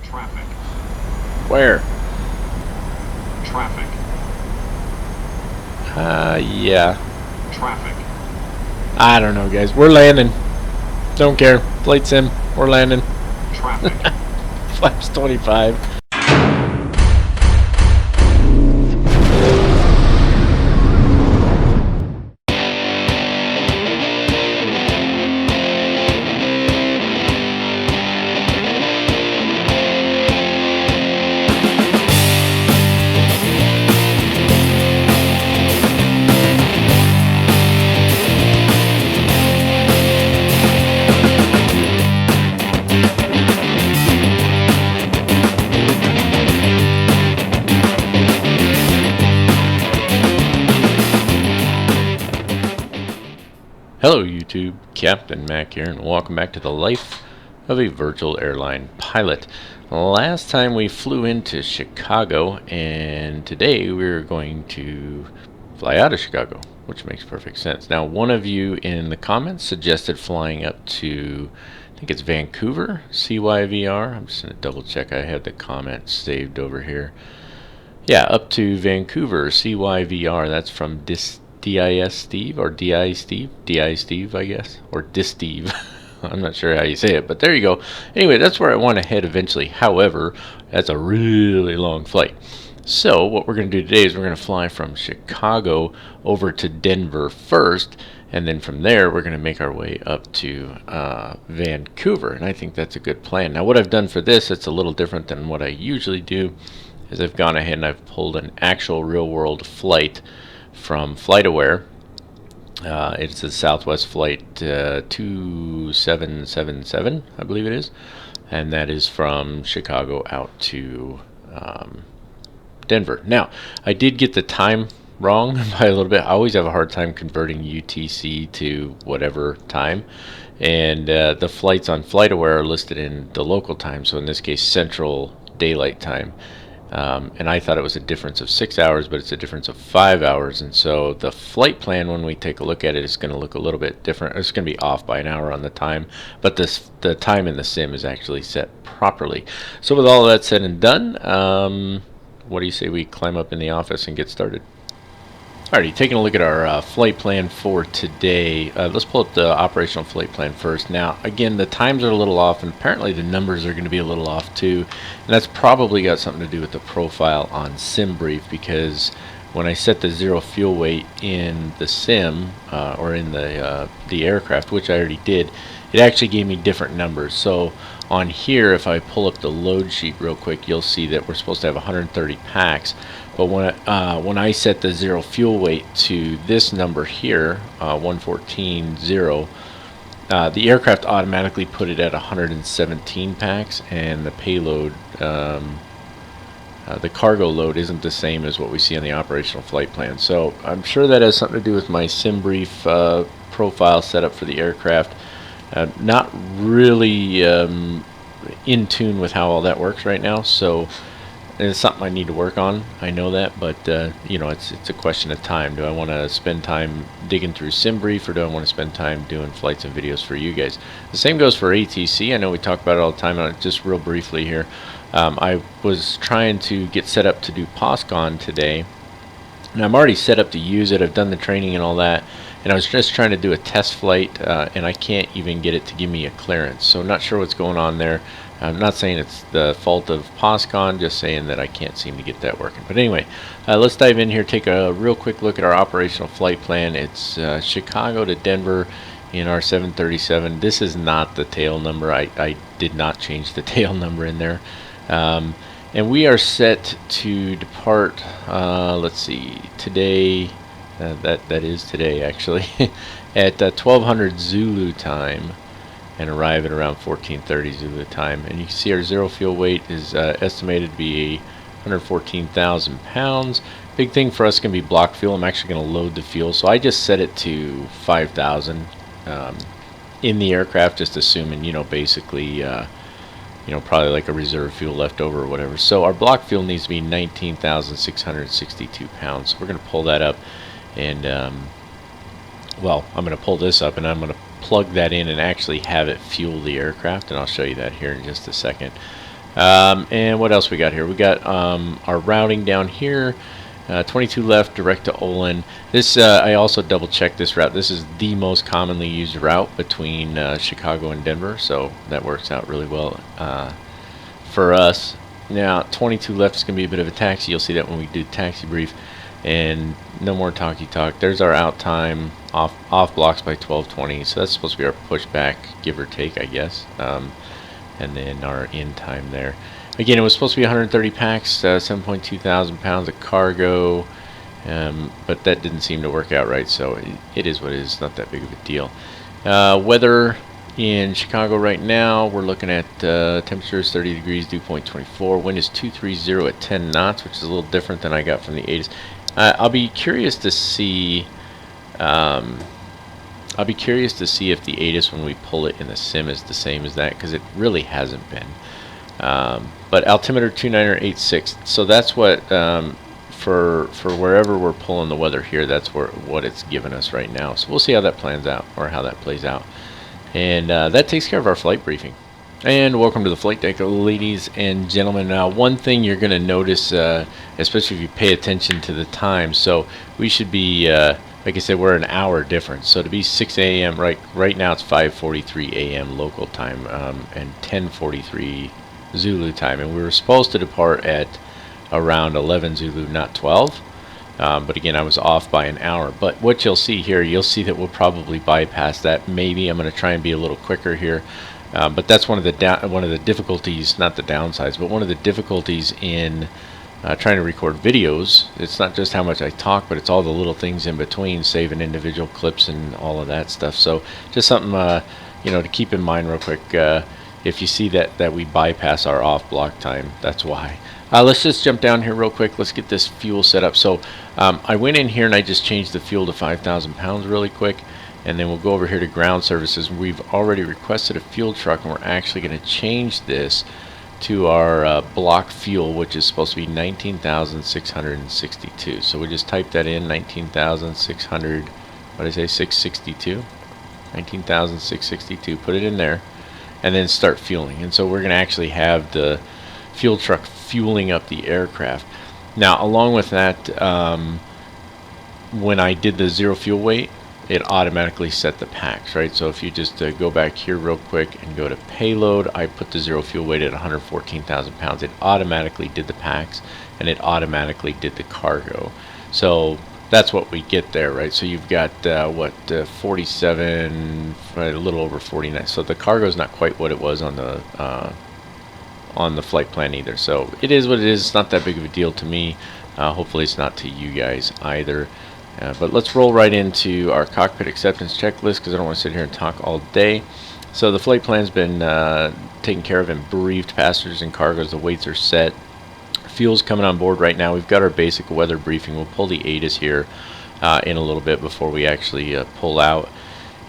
Traffic. Where? Traffic. Yeah. Traffic. I don't know, guys. We're landing. Don't care. Flight sim. We're landing. Traffic. Flaps 25. Hello YouTube, Captain Mac here, and welcome back to the life of a virtual airline pilot. Last time we flew into Chicago, and today we're going to fly out of Chicago, which makes perfect sense. Now, one of you in the comments suggested flying up to, I think it's Vancouver, CYVR. I'm just going to double check I have the comments saved over here. Yeah, up to Vancouver, CYVR. That's from DIS Steve, or DI Steve? DI Steve, I guess, or DIS Steve. I'm not sure how you say it, but there you go. Anyway, that's where I want to head eventually. However, that's a really long flight. So what we're going to do today is we're going to fly from Chicago over to Denver first, and then from there we're going to make our way up to Vancouver, and I think that's a good plan. Now, what I've done for this, it's a little different than what I usually do, is I've gone ahead and I've pulled an actual real-world flight from FlightAware. It's the Southwest Flight 2777, I believe it is, and that is from Chicago out to Denver. Now, I did get the time wrong by a little bit. I always have a hard time converting UTC to whatever time, and the flights on FlightAware are listed in the local time, so in this case Central Daylight Time. And I thought it was a difference of 6 hours, but it's a difference of 5 hours, and so the flight plan, when we take a look at it, is going to look a little bit different. It's going to be off by an hour on the time, but the time in the sim is actually set properly. So with all of that said and done, what do you say we climb up in the office and get started? Alrighty, taking a look at our flight plan for today. Let's pull up the operational flight plan first. Now, again, the times are a little off, and apparently the numbers are going to be a little off too. And that's probably got something to do with the profile on SimBrief, because when I set the zero fuel weight in the sim, or in the aircraft, which I already did, it actually gave me different numbers. So on here, if I pull up the load sheet real quick, you'll see that we're supposed to have 130 packs. But when I set the zero fuel weight to this number here, 114.0, the aircraft automatically put it at 117 packs, and the payload, the cargo load, isn't the same as what we see on the operational flight plan. So I'm sure that has something to do with my SimBrief profile setup for the aircraft. Not really in tune with how all that works right now, so it's something I need to work on. I know that, but you know, it's a question of time. Do I want to spend time digging through SimBrief, or do I want to spend time doing flights and videos for you guys? The same goes for ATC. I know we talk about it all the time. Just real briefly here, I was trying to get set up to do POSCON today, and I'm already set up to use it. I've done the training and all that, and I was just trying to do a test flight, and I can't even get it to give me a clearance. So I'm not sure what's going on there. I'm not saying it's the fault of POSCON, just saying that I can't seem to get that working. But anyway, let's dive in here, take a real quick look at our operational flight plan. It's Chicago to Denver in our 737. This is not the tail number. I did not change the tail number in there. And we are set to depart, let's see, today, that is today actually, at 1200 Zulu time, and arrive at around 1430 Zulu time. And you can see our zero fuel weight is estimated to be 114,000 pounds. Big thing for us is going to be block fuel. I'm actually going to load the fuel, so I just set it to 5,000 in the aircraft, just assuming, you know, basically, you know, probably like a reserve fuel left over or whatever. So our block fuel needs to be 19,662 pounds. So we're going to pull that up, and well, I'm going to pull this up, and I'm going to plug that in and actually have it fuel the aircraft, and I'll show you that here in just a second. And what else we got here? We got our routing down here. 22 left, direct to Olin. This I also double checked this route. This is the most commonly used route between Chicago and Denver, so that works out really well for us. Now 22 left is going to be a bit of a taxi. You'll see that when we do taxi brief. And no more talky talk. There's our out time off blocks by 12:20. So that's supposed to be our pushback, give or take, I guess. And then our in time there. Again, it was supposed to be 130 packs, 7.2 thousand pounds of cargo, but that didn't seem to work out right. So it is what it is. Not that big of a deal. Weather in Chicago right now, we're looking at temperatures 30 degrees, dew point 24. Wind is 230 at 10 knots, which is a little different than I got from the ATIS. I'll be curious to see. I'll be curious to see if the ATIS, when we pull it in the sim, is the same as that, because it really hasn't been. But altimeter 2986. So that's what for wherever we're pulling the weather here. That's what it's given us right now. So we'll see how that plans out, or how that plays out. And that takes care of our flight briefing. And welcome to the flight deck, ladies and gentlemen. Now, one thing you're going to notice, especially if you pay attention to the time, so we should be, like I said, we're an hour difference. So to be 6 a.m. right now, it's 5:43 a.m. local time and 10:43 Zulu time, and we were supposed to depart at around 11 Zulu, not 12. But again, I was off by an hour. But what you'll see here, you'll see that we'll probably bypass that. Maybe I'm going to try and be a little quicker here. But that's one of the difficulties, not the downsides, but one of the difficulties in trying to record videos. It's not just how much I talk, but it's all the little things in between, saving individual clips and all of that stuff. So just something to keep in mind real quick. If you see that we bypass our off block time, that's why. Let's just jump down here real quick. Let's get this fuel set up. So I went in here and I just changed the fuel to 5,000 pounds really quick. And then we'll go over here to ground services. We've already requested a fuel truck, and we're actually going to change this to our block fuel, which is supposed to be 19,662. So we just type that in, 19,600. What did I say? 662. 19,662. Put it in there, and then start fueling. And so we're going to actually have the fuel truck fueling up the aircraft. Now, along with that, when I did the zero fuel weight, it automatically set the packs, right? So if you just go back here real quick and go to payload, I put the zero fuel weight at 114,000 pounds. It automatically did the packs, and it automatically did the cargo. So that's what we get there, right? So you've got 47, right, a little over 49. So the cargo is not quite what it was on the flight plan either. So it is what it is. It's not that big of a deal to me. Hopefully it's not to you guys either. But let's roll right into our cockpit acceptance checklist, because I don't want to sit here and talk all day. So the flight plan's been taken care of and briefed. Passengers and cargoes, the weights are set. Fuel's coming on board right now. We've got our basic weather briefing. We'll pull the ATIS here in a little bit before we actually pull out.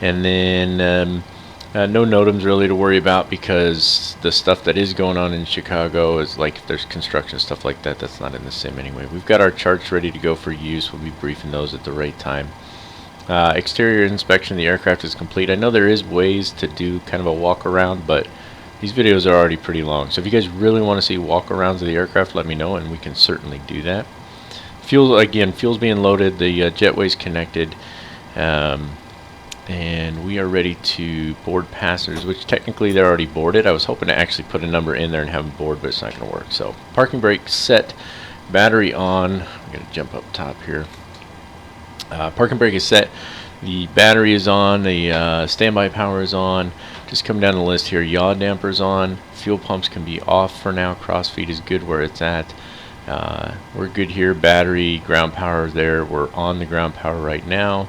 And then no NOTAMs really to worry about, because the stuff that is going on in Chicago is like, if there's construction stuff like that, that's not in the sim anyway. We've got our charts ready to go for use. We'll be briefing those at the right time. Exterior inspection of the aircraft is complete. I know there is ways to do kind of a walk around, but these videos are already pretty long. So if you guys really want to see walk arounds of the aircraft, let me know and we can certainly do that. Fuel, again, fuel's being loaded, the jetway's connected. And we are ready to board passengers, which technically they're already boarded. I was hoping to actually put a number in there and have them board, but it's not going to work. So parking brake set, battery on. I'm going to jump up top here. Parking brake is set. The battery is on. The standby power is on. Just come down the list here. Yaw damper's on. Fuel pumps can be off for now. Crossfeed is good where it's at. We're good here. Battery, ground power there. We're on the ground power right now.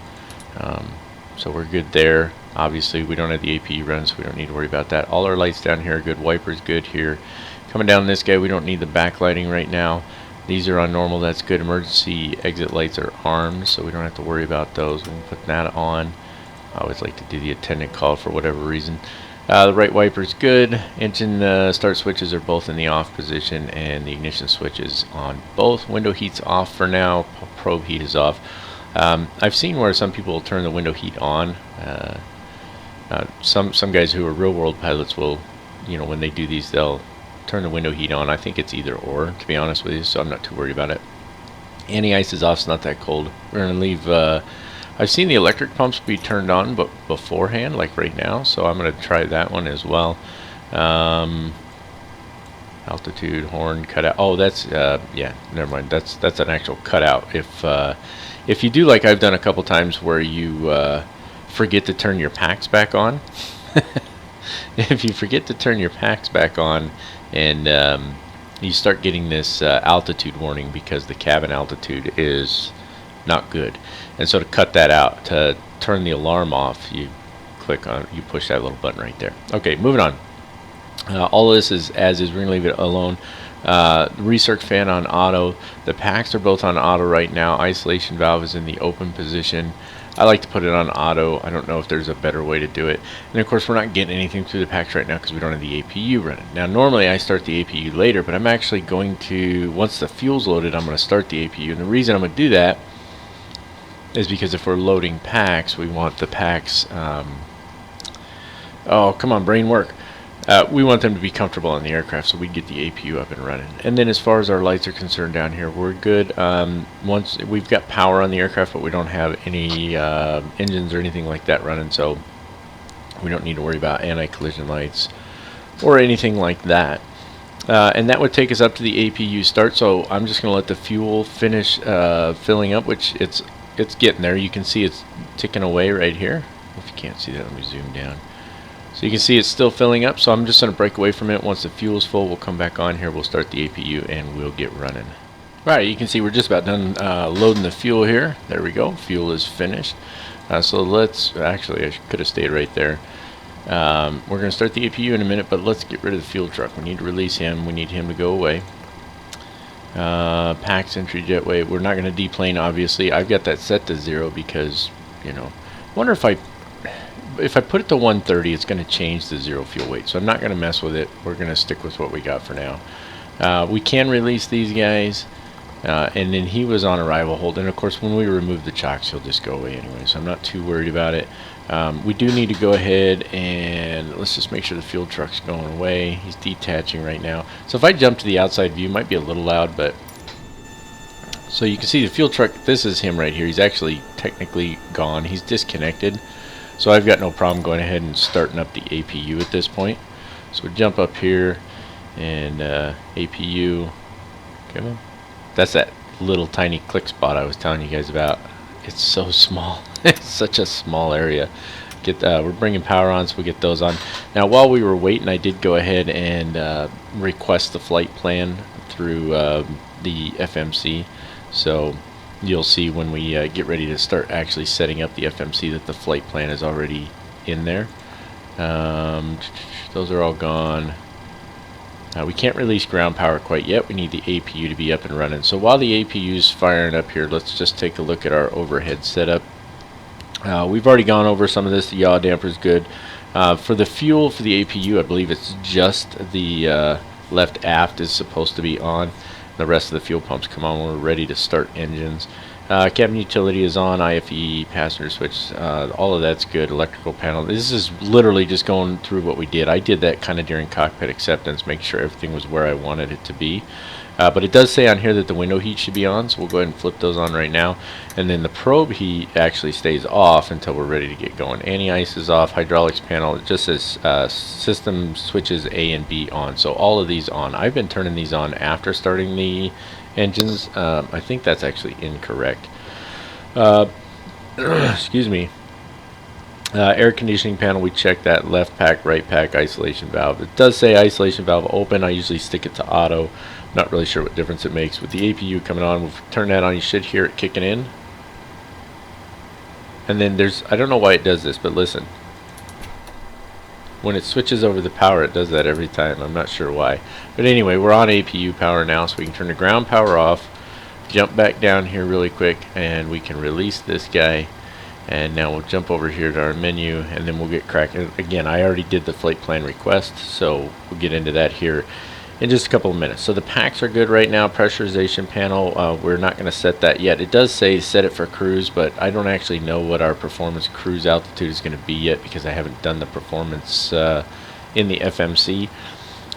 So we're good there. Obviously we don't have the APU run, so we don't need to worry about that. All our lights down here are good. Wipers good here. Coming down this guy, we don't need the backlighting right now. These are on normal, that's good. Emergency exit lights are armed, so we don't have to worry about those. We can put that on. I always like to do the attendant call for whatever reason. The right wiper's good. Engine start switches are both in the off position, and the ignition switch is on both. Window heat's off for now. Probe heat is off. I've seen where some people will turn the window heat on. Some guys who are real world pilots will, when they do these, they'll turn the window heat on. I think it's either or, to be honest with you, so I'm not too worried about it. Anti-ice is off, it's not that cold. We're going to leave, I've seen the electric pumps be turned on but beforehand, like right now, so I'm going to try that one as well. Altitude, horn, cutout. Oh, that's, yeah, never mind. That's an actual cutout. If you do like I've done a couple times where you forget to turn your packs back on, if you forget to turn your packs back on and you start getting this altitude warning because the cabin altitude is not good, and so to cut that out, to turn the alarm off, you push that little button right there. Okay, moving on. All of this is as is. We're gonna leave it alone. Recirc fan on auto. The packs are both on auto right now. Isolation valve is in the open position. I like to put it on auto. I don't know if there's a better way to do it. And of course, we're not getting anything through the packs right now because we don't have the APU running. Now, normally I start the APU later, but I'm actually going to, once the fuel's loaded, I'm going to start the APU. And the reason I'm going to do that is because if we're loading packs, we want the packs. Oh, come on, brain work. We want them to be comfortable on the aircraft, so we get the APU up and running. And then as far as our lights are concerned down here, we're good. Once we've got power on the aircraft, but we don't have any engines or anything like that running, so we don't need to worry about anti-collision lights or anything like that. And that would take us up to the APU start, so I'm just going to let the fuel finish filling up, which it's getting there. You can see it's ticking away right here. If you can't see that, let me zoom down. So you can see it's still filling up, so I'm just going to break away from it. Once the fuel's full, we'll come back on here, we'll start the APU, and we'll get running. Alright, you can see we're just about done loading the fuel here. There we go, fuel is finished. So let's, actually I could have stayed right there. We're going to start the APU in a minute, but let's get rid of the fuel truck. We need to release him, we need him to go away. Packs, entry, jetway, we're not going to deplane obviously. I've got that set to 0 because, you know, I wonder if I put it to 130, it's going to change the 0 fuel weight. So I'm not going to mess with it. We're going to stick with what we got for now. We can release these guys. And then he was on arrival hold. And of course, when we remove the chocks, he'll just go away anyway. So I'm not too worried about it. We do need to go ahead and let's just make sure the fuel truck's going away. He's detaching right now. So if I jump to the outside view, it might be a little loud, but so you can see the fuel truck. This is him right here. He's actually technically gone. He's disconnected. So I've got no problem going ahead and starting up the APU at this point. So we jump up here and APU. Come on. That's that little tiny click spot I was telling you guys about. It's so small. It's such a small area. We're bringing power on, so we get those on. Now, while we were waiting, I did go ahead and request the flight plan through the FMC. So you'll see when we get ready to start actually setting up the FMC that the flight plan is already in there. Those are all gone. We can't release ground power quite yet. We need the APU to be up and running. So while the APU is firing up here, let's just take a look at our overhead setup. We've already gone over some of this. The yaw damper is good. For the fuel for the APU, I believe it's just the left aft is supposed to be on. The rest of the fuel pumps come on when we're ready to start engines. Cabin utility is on, IFE, passenger switch, all of that's good. Electrical panel. This is literally just going through what we did. I did that kind of during cockpit acceptance, make sure everything was where I wanted it to be. But it does say on here that the window heat should be on, so we'll go ahead and flip those on right now. And then the probe heat actually stays off until we're ready to get going. Anti-ice is off, hydraulics panel, it just says system switches A and B on. So all of these on. I've been turning these on after starting the engines. I think that's actually incorrect. Excuse me. Air conditioning panel, we check that. Left pack, right pack, isolation valve. It does say isolation valve open. I usually stick it to auto. Not really sure what difference it makes. With the APU coming on, we'll turn that on. You should hear it kicking in. And then there's, I don't know why it does this, but listen. When it switches over the power, it does that every time. I'm not sure why. But anyway, we're on APU power now, so we can turn the ground power off. Jump back down here really quick, and we can release this guy. And now we'll jump over here to our menu, and then we'll get cracking. Again, I already did the flight plan request, so we'll get into that here in just a couple of minutes. So the packs are good right now. Pressurization panel, we're not going to set that yet. It does say set it for cruise, but I don't actually know what our performance cruise altitude is going to be yet because I haven't done the performance in the FMC.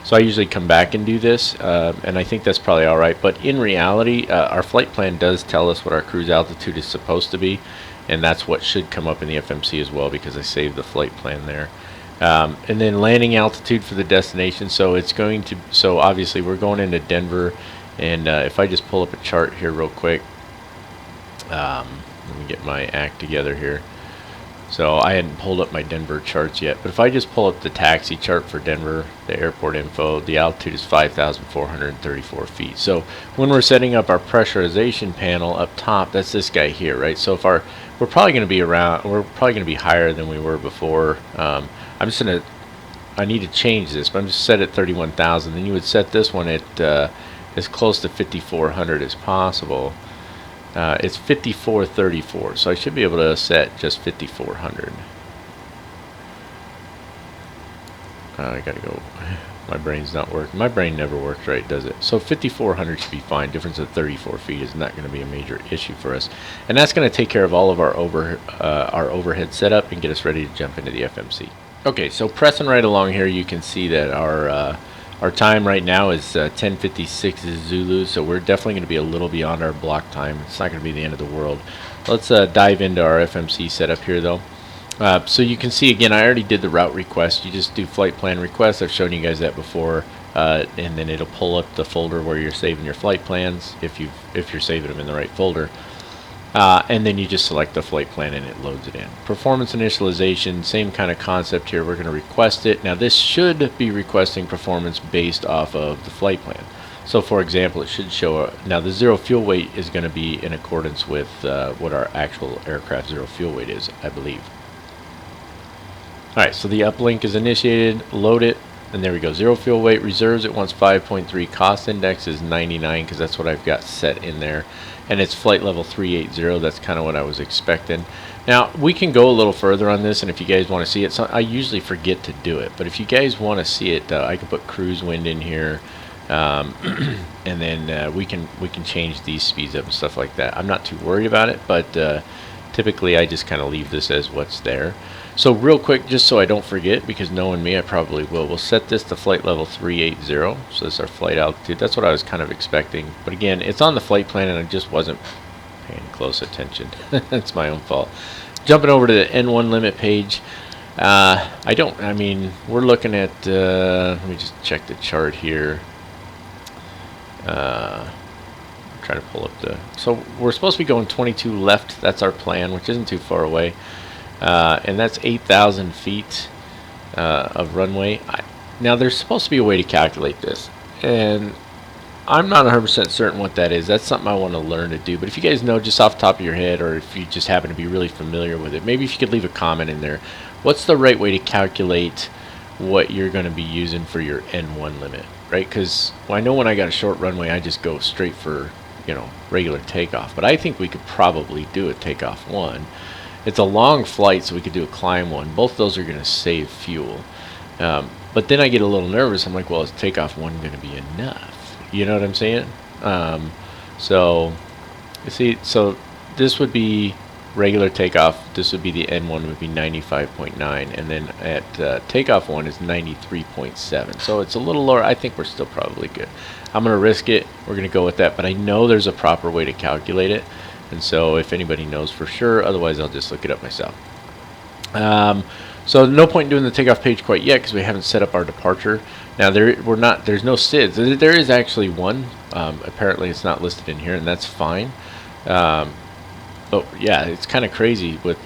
So I usually come back and do this, and I think that's probably alright. But in reality, our flight plan does tell us what our cruise altitude is supposed to be, and that's what should come up in the FMC as well, because I saved the flight plan there. And then landing altitude for the destination. So it's going to, so obviously we're going into Denver, and if I just pull up a chart here real quick, let me get my act together here. So I hadn't pulled up my Denver charts yet, but if I just pull up the taxi chart for Denver, the airport info, the altitude is 5,434 feet. So when we're setting up our pressurization panel up top, that's this guy here, right? So if we're probably going to be around, we're probably going to be higher than we were before. I'm just going to, I need to change this, but I'm just set at 31,000. Then you would set this one at as close to 5,400 as possible. It's 5434, so I should be able to set just 5400. I gotta go. My brain's not working. My brain never works right, does it? So 5400 should be fine. Difference of 34 feet is not going to be a major issue for us, and that's going to take care of all of our overhead setup and get us ready to jump into the FMC. Okay, so pressing right along here, you can see that our time right now is 10:56 Zulu, so we're definitely going to be a little beyond our block time. It's not going to be the end of the world. Let's dive into our FMC setup here, though. So you can see, again, I already did the route request. You just do flight plan request. I've shown you guys that before, and then it'll pull up the folder where you're saving your flight plans if you're saving them in the right folder. And then you just select the flight plan and it loads it in. Performance initialization, same kind of concept here. We're going to request it. Now this should be requesting performance based off of the flight plan. So for example, it should show, now the zero fuel weight is going to be in accordance with what our actual aircraft zero fuel weight is, I believe. Alright, so the uplink is initiated, load it, and there we go. Zero fuel weight, reserves, it wants 5.3, cost index is 99 because that's what I've got set in there. And it's flight level 380, that's kind of what I was expecting. Now, we can go a little further on this, and if you guys want to see it, so I usually forget to do it, but if you guys want to see it, I can put cruise wind in here, and then we can change these speeds up and stuff like that. I'm not too worried about it, but typically I just kind of leave this as what's there. So real quick, just so I don't forget, because knowing me, I probably will, we'll set this to flight level 380. So this is our flight altitude. That's what I was kind of expecting. But again, it's on the flight plan and I just wasn't paying close attention. It's my own fault. Jumping over to the N1 limit page. I mean, we're looking at, let me just check the chart here. I'm trying to pull up the, so we're supposed to be going 22 left. That's our plan, which isn't too far away. And that's 8,000 feet of runway. Now there's supposed to be a way to calculate this, and I'm not 100% certain what that is. That's something I want to learn to do, but if you guys know just off the top of your head, or if you just happen to be really familiar with it, maybe if you could leave a comment in there. What's the right way to calculate what you're going to be using for your N1 limit, right? Because I know when I got a short runway, I just go straight for, you know, regular takeoff, but I think we could probably do a takeoff 1. It's a long flight, so we could do a climb 1. Both of those are going to save fuel. But then I get a little nervous. I'm like, well, is takeoff 1 going to be enough? You know what I'm saying? So, you see, so this would be regular takeoff. This would be the N1 would be 95.9, and then at takeoff 1 is 93.7. So it's a little lower. I think we're still probably good. I'm going to risk it. We're going to go with that, but I know there's a proper way to calculate it. And so if anybody knows for sure, otherwise I'll just look it up myself. So no point in doing the takeoff page quite yet because we haven't set up our departure. Now there's no SIDs. There is actually one. Apparently it's not listed in here, and that's fine. But yeah, it's kind of crazy with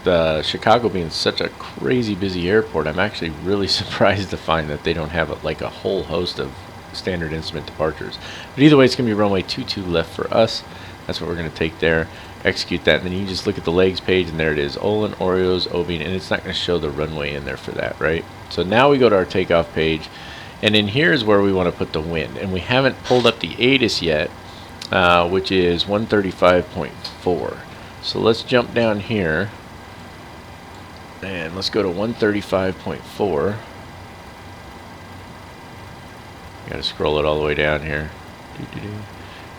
Chicago being such a crazy busy airport. I'm actually really surprised to find that they don't have like a whole host of standard instrument departures. But either way, it's going to be runway 22 left for us. That's what we're going to take there. Execute that, and then you just look at the legs page, and there it is, Olin, Oreos, Obing, and it's not going to show the runway in there for that, right? So now we go to our takeoff page, and in here is where we want to put the wind, and we haven't pulled up the ATIS yet, which is 135.4. So let's jump down here, and let's go to 135.4. Got to scroll it all the way down here.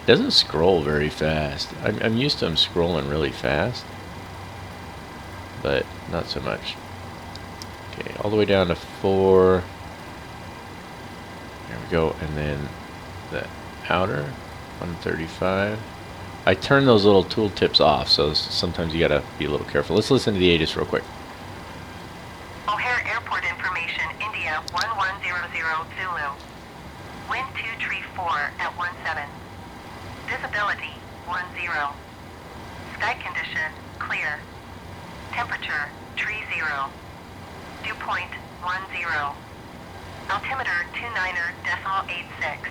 Doesn't scroll very fast. I'm used to them scrolling really fast, but not so much. Okay, all the way down to 4. There we go, and then the outer 135. I turn those little tool tips off, so sometimes you gotta be a little careful. Let's listen to the ATIS real quick. O'Hare Airport information, India 1100 Zulu. Wind 234 at 17. Visibility 10. Sky condition clear. Temperature 30. Dew point 10. Altimeter 29.86.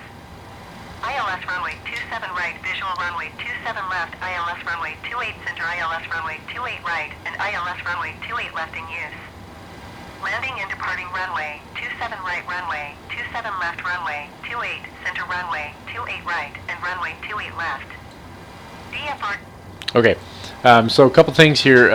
ILS runway 27 right, visual runway 27 left, ILS runway 28 center, ILS runway 28 right, and ILS runway 28 left in use. Landing and departing runway 27 right runway, 27 left runway, 28 center runway, 28 right, and runway 28 left. DFR. Okay, so a couple things here.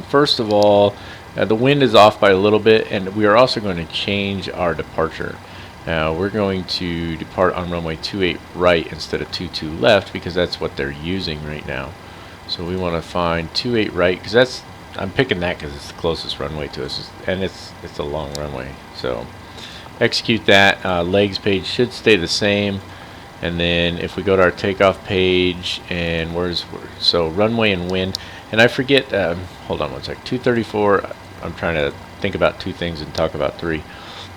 First of all, the wind is off by a little bit, and we are also going to change our departure. Now we're going to depart on runway 28 right instead of 22 left because that's what they're using right now. So we want to find 28 right because that's, I'm picking that because it's the closest runway to us, and it's a long runway. So execute that. Legs page should stay the same, and then if we go to our takeoff page, and so runway and wind, and I forget. Hold on one sec. 234. I'm trying to think about two things and talk about three.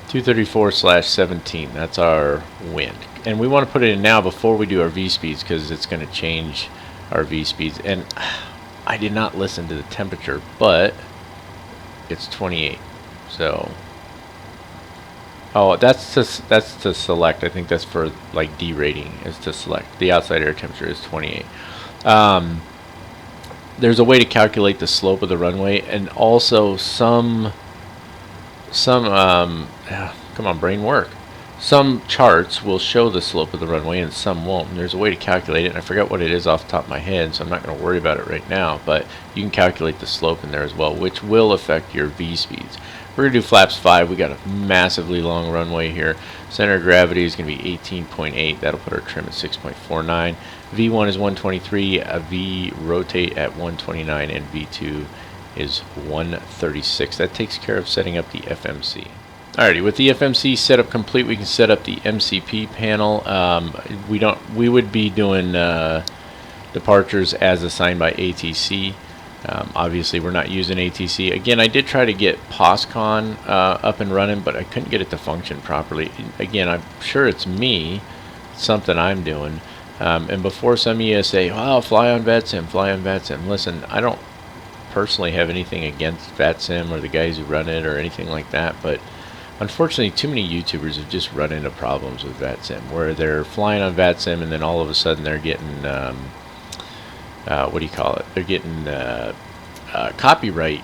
234/17, that's our wind, and we want to put it in now before we do our V speeds because it's going to change our V speeds. And I did not listen to the temperature, but it's 28. So that's to select. I think that's for like derating, is to select. The outside air temperature is 28. There's a way to calculate the slope of the runway, and also some come on, brain, work. Some charts will show the slope of the runway and some won't, and there's a way to calculate it, and I forget what it is off the top of my head, so I'm not going to worry about it right now, but you can calculate the slope in there as well, which will affect your V speeds. We're going to do flaps 5. We got a massively long runway here. Center of gravity is going to be 18.8. That'll put our trim at 6.49. V1 is 123, V rotate at 129, and V2 is 136. That takes care of setting up the FMC. Alrighty, with the FMC setup complete, we can set up the MCP panel. We would be doing departures as assigned by ATC. Obviously, we're not using ATC. Again, I did try to get POSCON up and running, but I couldn't get it to function properly. Again, I'm sure it's me, something I'm doing. And before some of you say, "Well, fly on VATSIM, fly on VATSIM." Listen, I don't personally have anything against VATSIM or the guys who run it or anything like that, but unfortunately too many YouTubers have just run into problems with VATSIM where they're flying on VATSIM and then all of a sudden they're getting what do you call it, they're getting copyright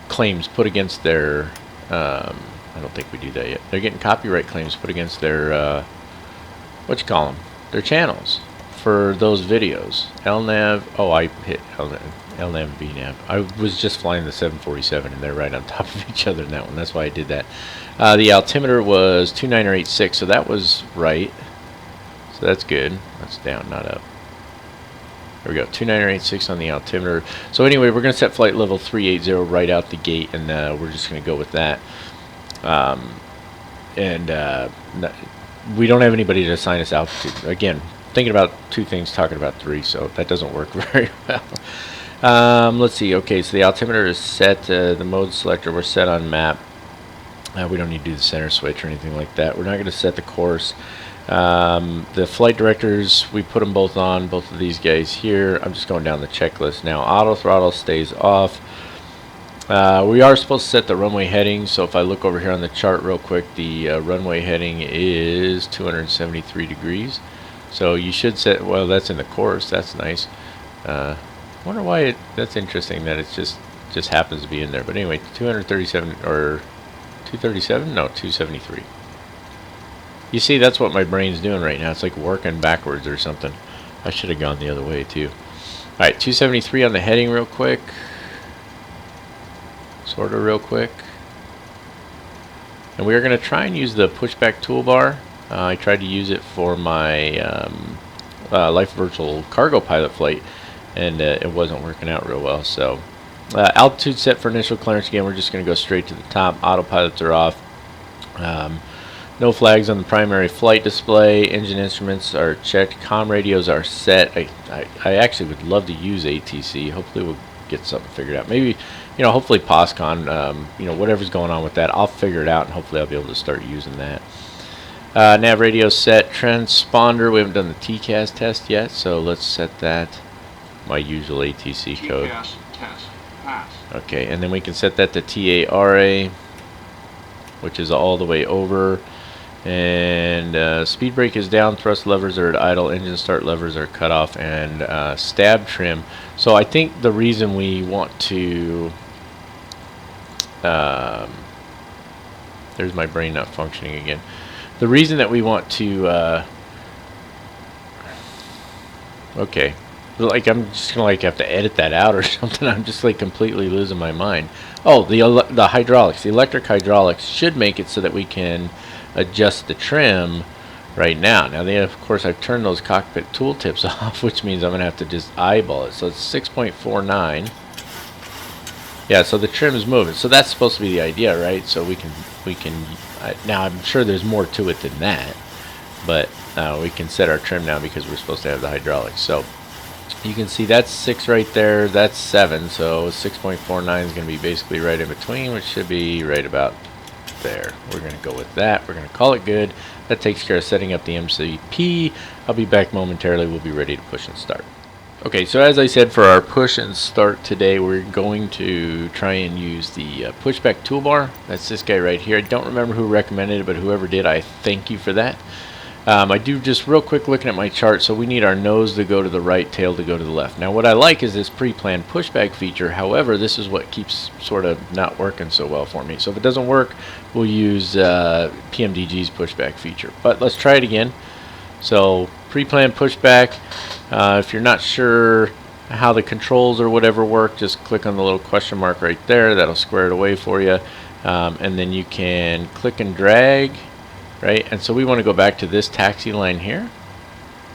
claims put against their I don't think we do that yet. They're getting copyright claims put against their what you call them, their channels for those videos. LNAV, oh, I hit LNAV, VNAV. I was just flying the 747 and they're right on top of each other in that one. That's why I did that. The altimeter was 2986, so that was right. So that's good. That's down, not up. There we go, 2986 on the altimeter. So anyway, we're going to set flight level 380 right out the gate, and we're just going to go with that. We don't have anybody to assign us altitude. Again, thinking about two things, talking about three, so that doesn't work very well. Let's see. Okay, so the altimeter is set. The mode selector, we're set on map. We don't need to do the center switch or anything like that. We're not going to set the course. The flight directors, we put them both on, both of these guys here. I'm just going down the checklist now. Auto throttle stays off. We are supposed to set the runway heading, so if I look over here on the chart real quick, the runway heading is 273 degrees. So you should set, well, that's in the course. That's nice. Wonder why that's interesting that it just happens to be in there. But anyway, 237 or 237? No, 273. You see, that's what my brain's doing right now. It's like working backwards or something. I should have gone the other way too. All right, 273 on the heading real quick. Sort of real quick. And we are going to try and use the pushback toolbar. I tried to use it for my Life Virtual cargo pilot flight, and it wasn't working out real well. So altitude set for initial clearance. Again, we're just going to go straight to the top. Autopilots are off. No flags on the primary flight display. Engine instruments are checked. Comm radios are set. I actually would love to use ATC. Hopefully we'll get something figured out. Maybe, you know, hopefully POSCON, you know, whatever's going on with that, I'll figure it out, and hopefully I'll be able to start using that. Nav radio set. Transponder, we haven't done the TCAS test yet, so let's set that. My usual ATC code. TCAS test pass. Okay, and then we can set that to TARA, which is all the way over. And speed brake is down, thrust levers are at idle, engine start levers are cut off, and stab trim. So I think the reason we want to there's my brain not functioning again. The reason that we want to okay, like I'm just gonna like have to edit that out or something. I'm just like completely losing my mind. Oh, the hydraulics, the electric hydraulics should make it so that we can adjust the trim right now. Now, of course, I've turned those cockpit tooltips off, which means I'm going to have to just eyeball it. So it's 6.49. Yeah, so the trim is moving. So that's supposed to be the idea, right? So we can now I'm sure there's more to it than that, but we can set our trim now because we're supposed to have the hydraulics. So you can see that's 6 right there. That's 7. So 6.49 is going to be basically right in between, which should be right about there. We're going to go with that. We're going to call it good. That takes care of setting up the MCP. I'll be back momentarily. We'll be ready to push and start. Okay, so as I said, for our push and start today, we're going to try and use the pushback toolbar. That's this guy right here. I don't remember who recommended it, but whoever did, I thank you for that. I do just real quick looking at my chart, so we need our nose to go to the right, tail to go to the left. Now what I like is this pre-planned pushback feature. However, this is what keeps sort of not working so well for me. So if it doesn't work, we'll use PMDG's pushback feature. But let's try it again. So pre-planned pushback. If you're not sure how the controls or whatever work, just click on the little question mark right there. That'll square it away for you. And then you can click and drag. Right, and so we want to go back to this taxi line here,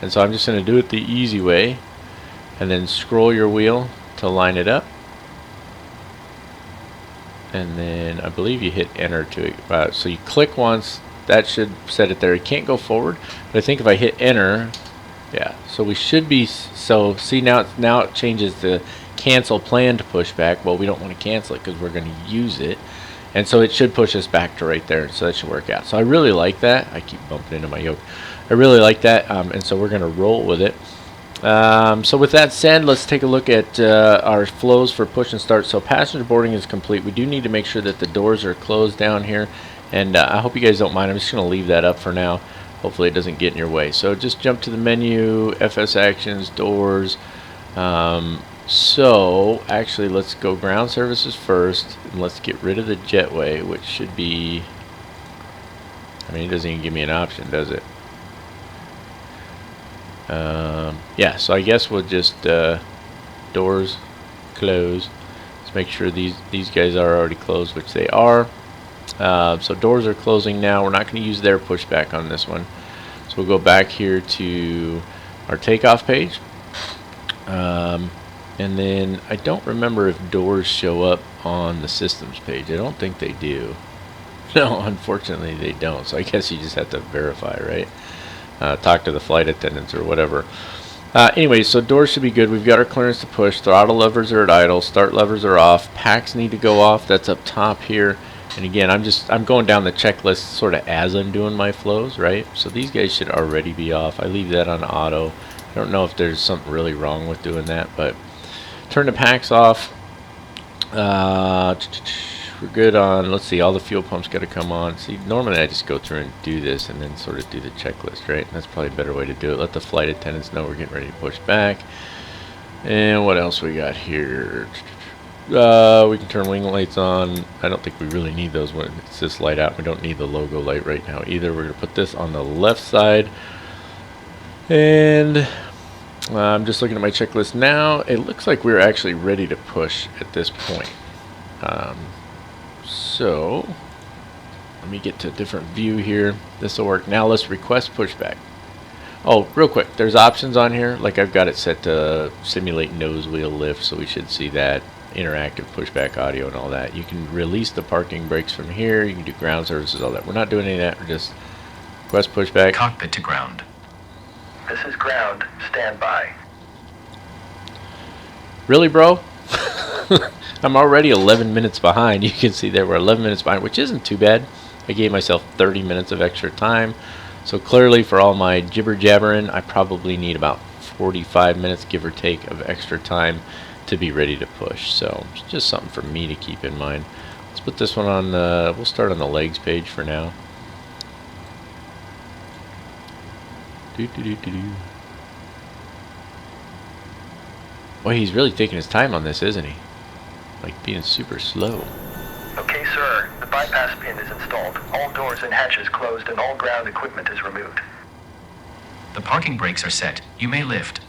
and so I'm just going to do it the easy way, and then scroll your wheel to line it up, and then I believe you hit enter to it. So you click once, that should set it there. You can't go forward, but I think if I hit enter, yeah, so we should be. So see, now it changes the cancel plan to pushback. Well, we don't want to cancel it because we're going to use it. And so it should push us back to right there, so that should work out. So I really like that. I keep bumping into my yoke. I really like that, and so we're going to roll with it. So with that said, let's take a look at our flows for push and start. So passenger boarding is complete. We do need to make sure that the doors are closed down here, and I hope you guys don't mind. I'm just going to leave that up for now. Hopefully it doesn't get in your way. So just jump to the menu, FS actions, doors. So actually let's go ground services first, and let's get rid of the jetway, which should be, I mean, it doesn't even give me an option, does it? Yeah, so I guess we'll just doors close. Let's make sure these guys are already closed, which they are. So doors are closing now. We're not going to use their pushback on this one, so we'll go back here to our takeoff page. And then I don't remember if doors show up on the systems page. I don't think they do. No, unfortunately they don't. So I guess you just have to verify, right? Talk to the flight attendants or whatever. Anyway, so doors should be good. We've got our clearance to push. Throttle levers are at idle. Start levers are off. Packs need to go off. That's up top here. And again, I'm going down the checklist sort of as I'm doing my flows, right? So these guys should already be off. I leave that on auto. I don't know if there's something really wrong with doing that, but turn the packs off. We're good on, let's see, all the fuel pumps got to come on. See, normally I just go through and do this and then sort of do the checklist, right? That's probably a better way to do it. Let the flight attendants know we're getting ready to push back. And what else we got here? We can turn wing lights on. I don't think we really need those when it's this light out. We don't need the logo light right now either. We're going to put this on the left side. And I'm just looking at my checklist now. It looks like we're actually ready to push at this point. So let me get to a different view here. This will work. Now let's request pushback. Oh, real quick, there's options on here. Like I've got it set to simulate nose wheel lift, so we should see that. Interactive pushback audio and all that. You can release the parking brakes from here. You can do ground services, all that. We're not doing any of that. We're just Request pushback. Cockpit to ground. This is ground. Stand by. Really, bro? I'm already 11 minutes behind. You can see there we're 11 minutes behind, which isn't too bad. I gave myself 30 minutes of extra time. So clearly for all my jibber jabbering, I probably need about 45 minutes, give or take, of extra time to be ready to push. So it's just something for me to keep in mind. Let's put this one on the, we'll start on the legs page for now. Boy, he's really taking his time on this, isn't he? Like being super slow. Okay, sir. The bypass pin is installed. All doors and hatches closed and all ground equipment is removed. The parking brakes are set. You may lift.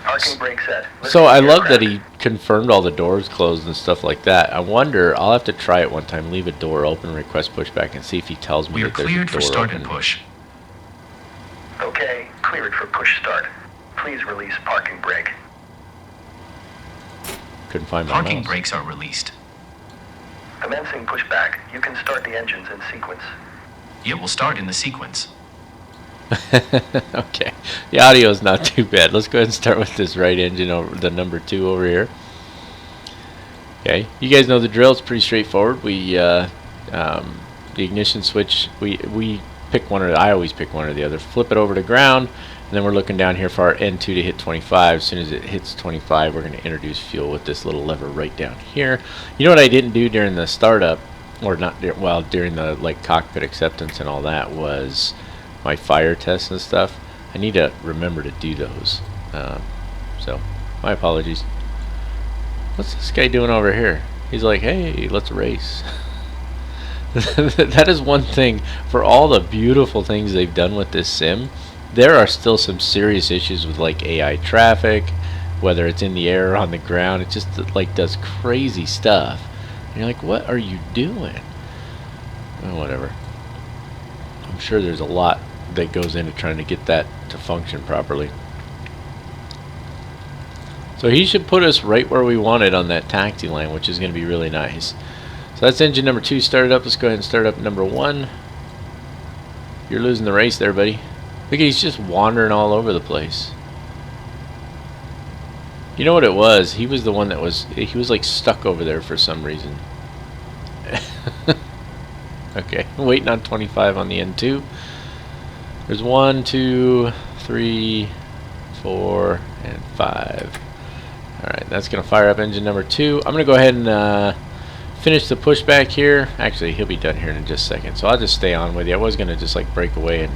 Parking brake set. So I love that he confirmed all the doors closed and stuff like that. I wonder, I'll have to try it one time, leave a door open, request pushback, and see if he tells me We are that there's a cleared for door start open. and push. Okay, cleared for push start. Please release parking brake. Couldn't find my Parking mouse. brakes are released. Commencing pushback. You can start the engines in sequence. It will start in the sequence. Okay, the audio is not too bad. Let's go ahead and start with this right engine over the number 2 over here. Okay, you guys know the drill. It's pretty straightforward. We the ignition switch. We pick one or I always pick one or the other. Flip it over to ground, and then we're looking down here for our N2 to hit 25. As soon as it hits 25, we're going to introduce fuel with this little lever right down here. You know what I didn't do during the startup, or not? Well, during the like cockpit acceptance and all that was my fire tests and stuff. I need to remember to do those. So my apologies. What's this guy doing over here? He's like, hey, let's race. That is one thing. For all the beautiful things they've done with this sim, there are still some serious issues with like AI traffic, whether it's in the air or on the ground. It just like does crazy stuff. And you're like, what are you doing? Well, whatever. I'm sure there's a lot that goes into trying to get that to function properly. So he should put us right where we wanted on that taxi line, which is going to be really nice. So that's engine number 2 started up. Let's go ahead and start up number 1. You're losing the race there, buddy. Look, he's just wandering all over the place. You know what it was? He was the one that was, he was like stuck over there for some reason. Okay, waiting on 25 on the N2. There's 1, 2, 3, 4, and 5. Alright, that's going to fire up engine number 2. I'm going to go ahead and finish the pushback here. Actually, he'll be done here in just a second, so I'll just stay on with you. I was going to just like break away and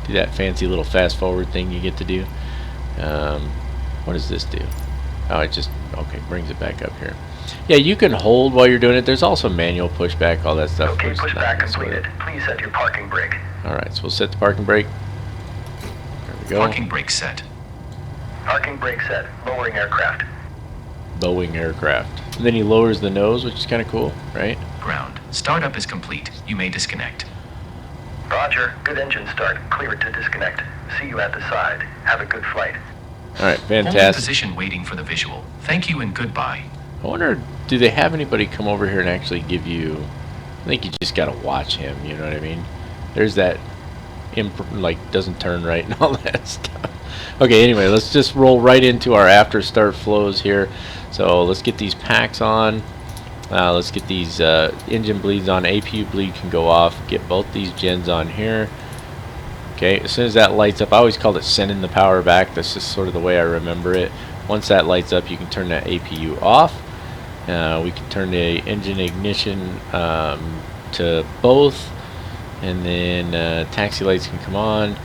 do that fancy little fast forward thing you get to do. What does this do? Oh, it just, okay, brings it back up here. Yeah, you can hold while you're doing it. There's also manual pushback, all that stuff. Okay, pushback completed. Please set your parking brake. Alright, so we'll set the parking brake. There we go. Parking brake set. Parking brake set. Lowering aircraft. Lowering aircraft. And then he lowers the nose, which is kind of cool, right? Ground. Startup is complete. You may disconnect. Roger. Good engine start. Cleared to disconnect. See you at the side. Have a good flight. Alright, Hold in fantastic. position waiting for the visual. Thank you and goodbye. I wonder, do they have anybody come over here and actually give you... I think you just gotta watch him, you know what I mean? There's that, like, doesn't turn right and all that stuff. Okay, anyway, let's just roll right into our after start flows here. So let's get these packs on. Let's get these engine bleeds on. APU bleed can go off. Get both these gens on here. Okay, as soon as that lights up, I always called it sending the power back. That's just sort of the way I remember it. Once that lights up, you can turn that APU off. We can turn the engine ignition to both, and then taxi lights can come on,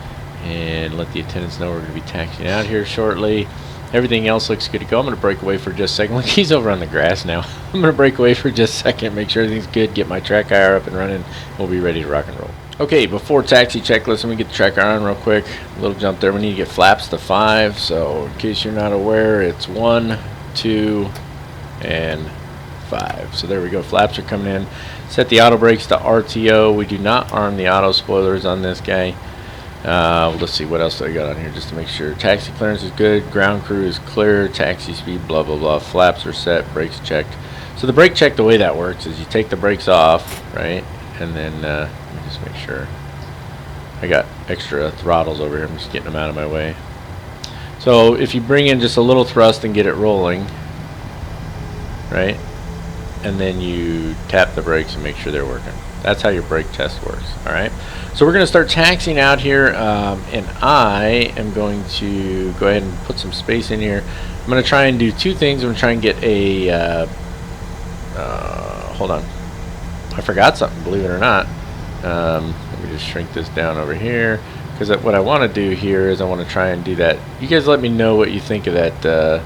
and let the attendants know we're going to be taxiing out here shortly. Everything else looks good to go. I'm going to break away for just a second. Look, he's over on the grass now. I'm going to break away for just a second, make sure everything's good, get my track IR up and running. We'll be ready to rock and roll. Okay, before taxi checklist, let me get the track IR on real quick. A little jump there. We need to get flaps to 5. So in case you're not aware, it's 1, 2, and 5. So there we go. Flaps are coming in. Set the auto brakes to RTO. We do not arm the auto spoilers on this guy. Let's see what else I got on here just to make sure. Taxi clearance is good. Ground crew is clear. Taxi speed, blah, blah, blah. Flaps are set. Brakes checked. So the brake check, the way that works is you take the brakes off, right? And then let me just make sure. I got extra throttles over here. I'm just getting them out of my way. So if you bring in just a little thrust and get it rolling, right, and then you tap the brakes and make sure they're working. That's how your brake test works. All right. So we're going to start taxiing out here, and I am going to go ahead and put some space in here. I'm going to try and do two things. I'm going to try and get a hold on, I forgot something, believe it or not. Let me just shrink this down over here, because what I want to do here is I want to try and do that. You guys let me know what you think of that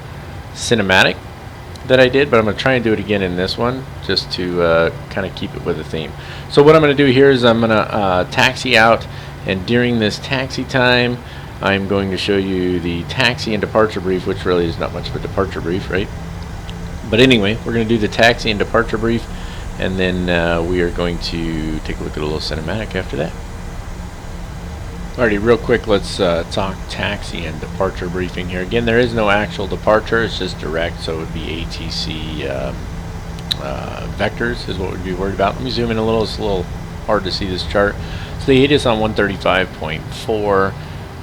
cinematic that I did, but I'm going to try and do it again in this one, just to kind of keep it with the theme. So what I'm going to do here is I'm going to taxi out, and during this taxi time I'm going to show you the taxi and departure brief, which really is not much of a departure brief, right? But anyway, we're going to do the taxi and departure brief, and then we are going to take a look at a little cinematic after that. Alrighty, real quick, let's talk taxi and departure briefing here. Again, there is no actual departure, it's just direct, so it would be ATC vectors is what we'd be worried about. Let me zoom in a little, it's a little hard to see this chart. So the ATIS on 135.4,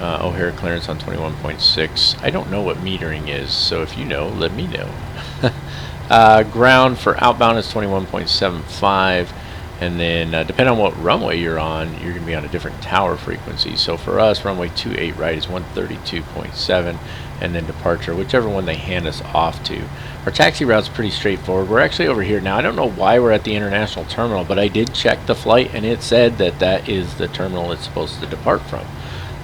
O'Hare clearance on 21.6. I don't know what metering is, so if you know, let me know. Ground for outbound is 21.75. And then depending on what runway you're on, you're going to be on a different tower frequency. So for us, runway 28 right is 132.7, and then departure, whichever one they hand us off to. Our taxi route's pretty straightforward. We're actually over here now. I don't know why we're at the international terminal, but I did check the flight, and it said that that is the terminal it's supposed to depart from.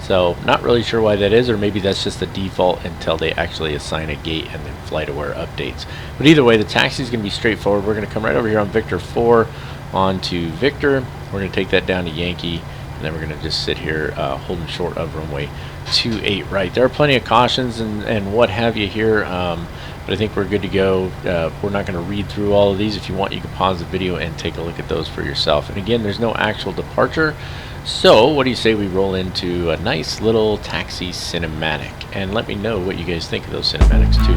So not really sure why that is, or maybe that's just the default until they actually assign a gate and then FlightAware updates. But either way, the taxi is going to be straightforward. We're going to come right over here on Victor 4 onto Victor. We're going to take that down to Yankee, and then we're going to just sit here holding short of runway 28 right. There are plenty of cautions and what have you here, but I think we're good to go. We're not going to read through all of these. If you want, you can pause the video and take a look at those for yourself. And again, there's no actual departure, so what do you say we roll into a nice little taxi cinematic, and let me know what you guys think of those cinematics too.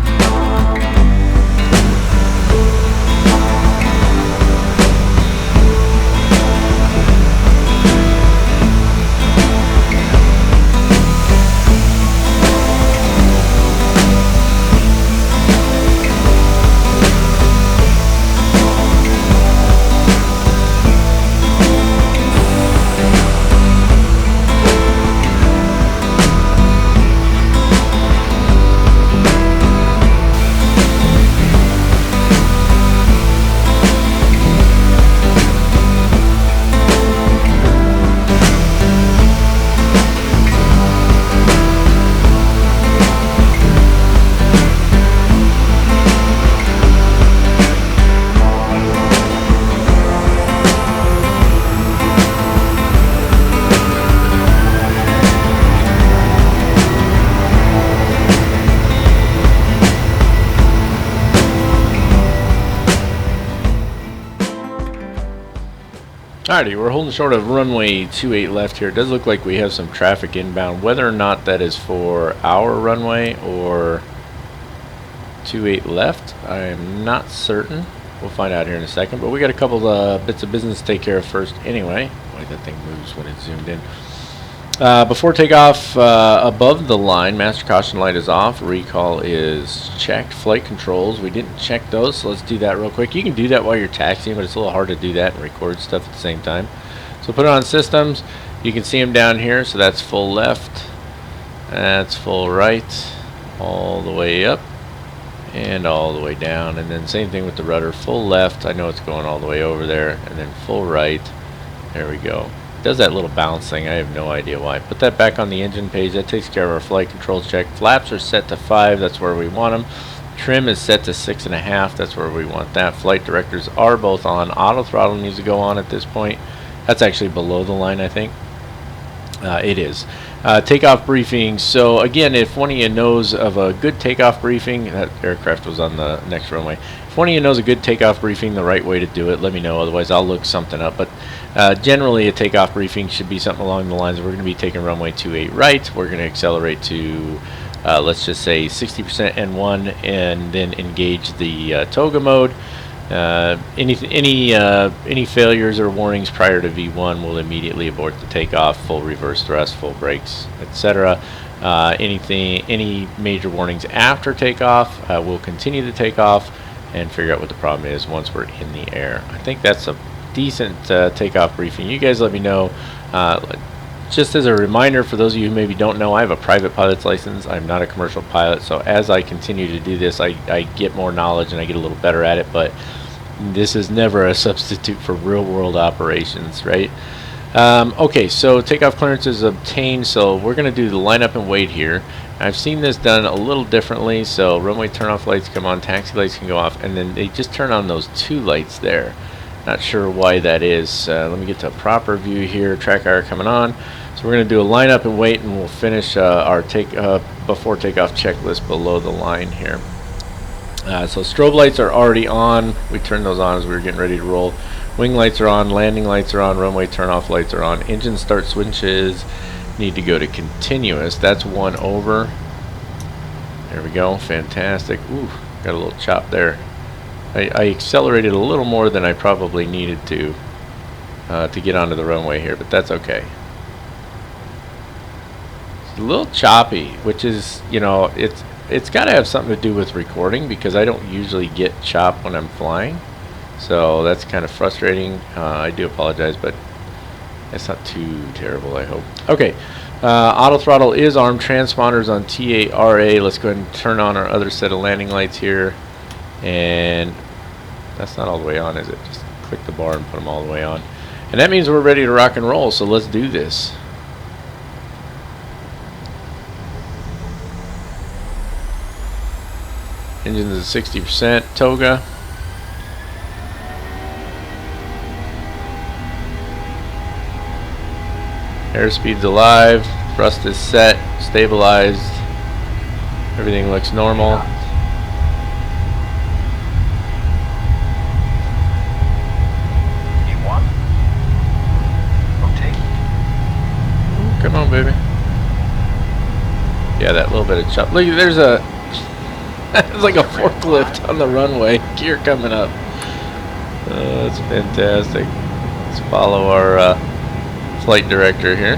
Alrighty, we're holding short of runway 28 left here. It does look like we have some traffic inbound. Whether or not that is for our runway or 28 left, I am not certain. We'll find out here in a second. But we got a couple bits of business to take care of first anyway. Why that thing moves when it's zoomed in. Before takeoff, above the line, master caution light is off, recall is checked, flight controls, we didn't check those, so let's do that real quick. You can do that while you're taxiing, but it's a little hard to do that and record stuff at the same time. So put it on systems, you can see them down here, so that's full left, that's full right, all the way up, and all the way down, and then same thing with the rudder, full left, I know it's going all the way over there, and then full right, there we go. Does that little bounce thing, I have no idea why. Put that back on the engine page, that takes care of our flight controls check. Flaps are set to 5, that's where we want them. Trim is set to 6.5, that's where we want that. Flight directors are both on. Auto throttle needs to go on at this point. That's actually below the line, I think. It is. Takeoff briefing. So again, if one of you knows of a good takeoff briefing, that aircraft was on the next runway. If one of you knows a good takeoff briefing, the right way to do it, let me know. Otherwise, I'll look something up. But generally, a takeoff briefing should be something along the lines of we're going to be taking runway 28 right. We're going to accelerate to, let's just say 60% N1, and then engage the toga mode. Any failures or warnings prior to V1 will immediately abort the takeoff, full reverse thrust, full brakes, etc. Any major warnings after takeoff, we'll continue the takeoff and figure out what the problem is once we're in the air. I think that's a decent takeoff briefing. You guys let me know. Just as a reminder for those of you who maybe don't know, I have a private pilot's license. I'm not a commercial pilot, so as I continue to do this, I get more knowledge and I get a little better at it, but this is never a substitute for real-world operations, right? Okay, so takeoff clearance is obtained, so we're going to do the lineup and wait here. I've seen this done a little differently, so runway turn-off lights come on, taxi lights can go off, and then they just turn on those two lights there. Not sure why that is. Let me get to a proper view here. Track IR coming on. So we're going to do a lineup and wait, and we'll finish our before takeoff checklist below the line here. So strobe lights are already on. We turned those on as we were getting ready to roll. Wing lights are on, landing lights are on, runway turn-off lights are on. Engine start switches need to go to continuous. That's one over. There we go. Fantastic. Ooh, got a little chop there. I accelerated a little more than I probably needed to get onto the runway here, but that's okay. It's a little choppy, which is, you know, it's got to have something to do with recording because I don't usually get chop when I'm flying. So that's kind of frustrating. I do apologize, but it's not too terrible, I hope. Okay, auto throttle is armed. Transponders on TARA. Let's go ahead and turn on our other set of landing lights here. And that's not all the way on, is it? Just click the bar and put them all the way on. And that means we're ready to rock and roll, so let's do this. Engines at 60%. Toga. Airspeed's alive. Thrust is set. Stabilized. Everything looks normal. Come on, baby. Yeah, that little bit of chop. Look, there's a it's like a forklift on the runway. Gear coming up. That's fantastic. Let's follow our flight director here.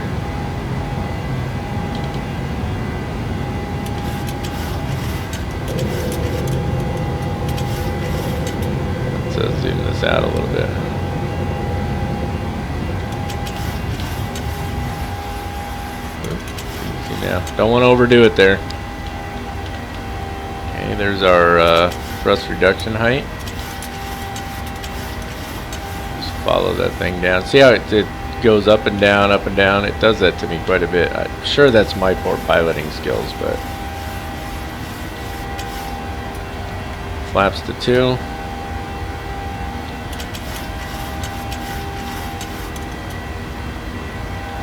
Let's zoom this out a little bit. Yeah, don't want to overdo it there. Okay, there's our thrust reduction height. Just follow that thing down. See how it goes up and down, up and down? It does that to me quite a bit. I'm sure that's my poor piloting skills, but... Flaps to 2.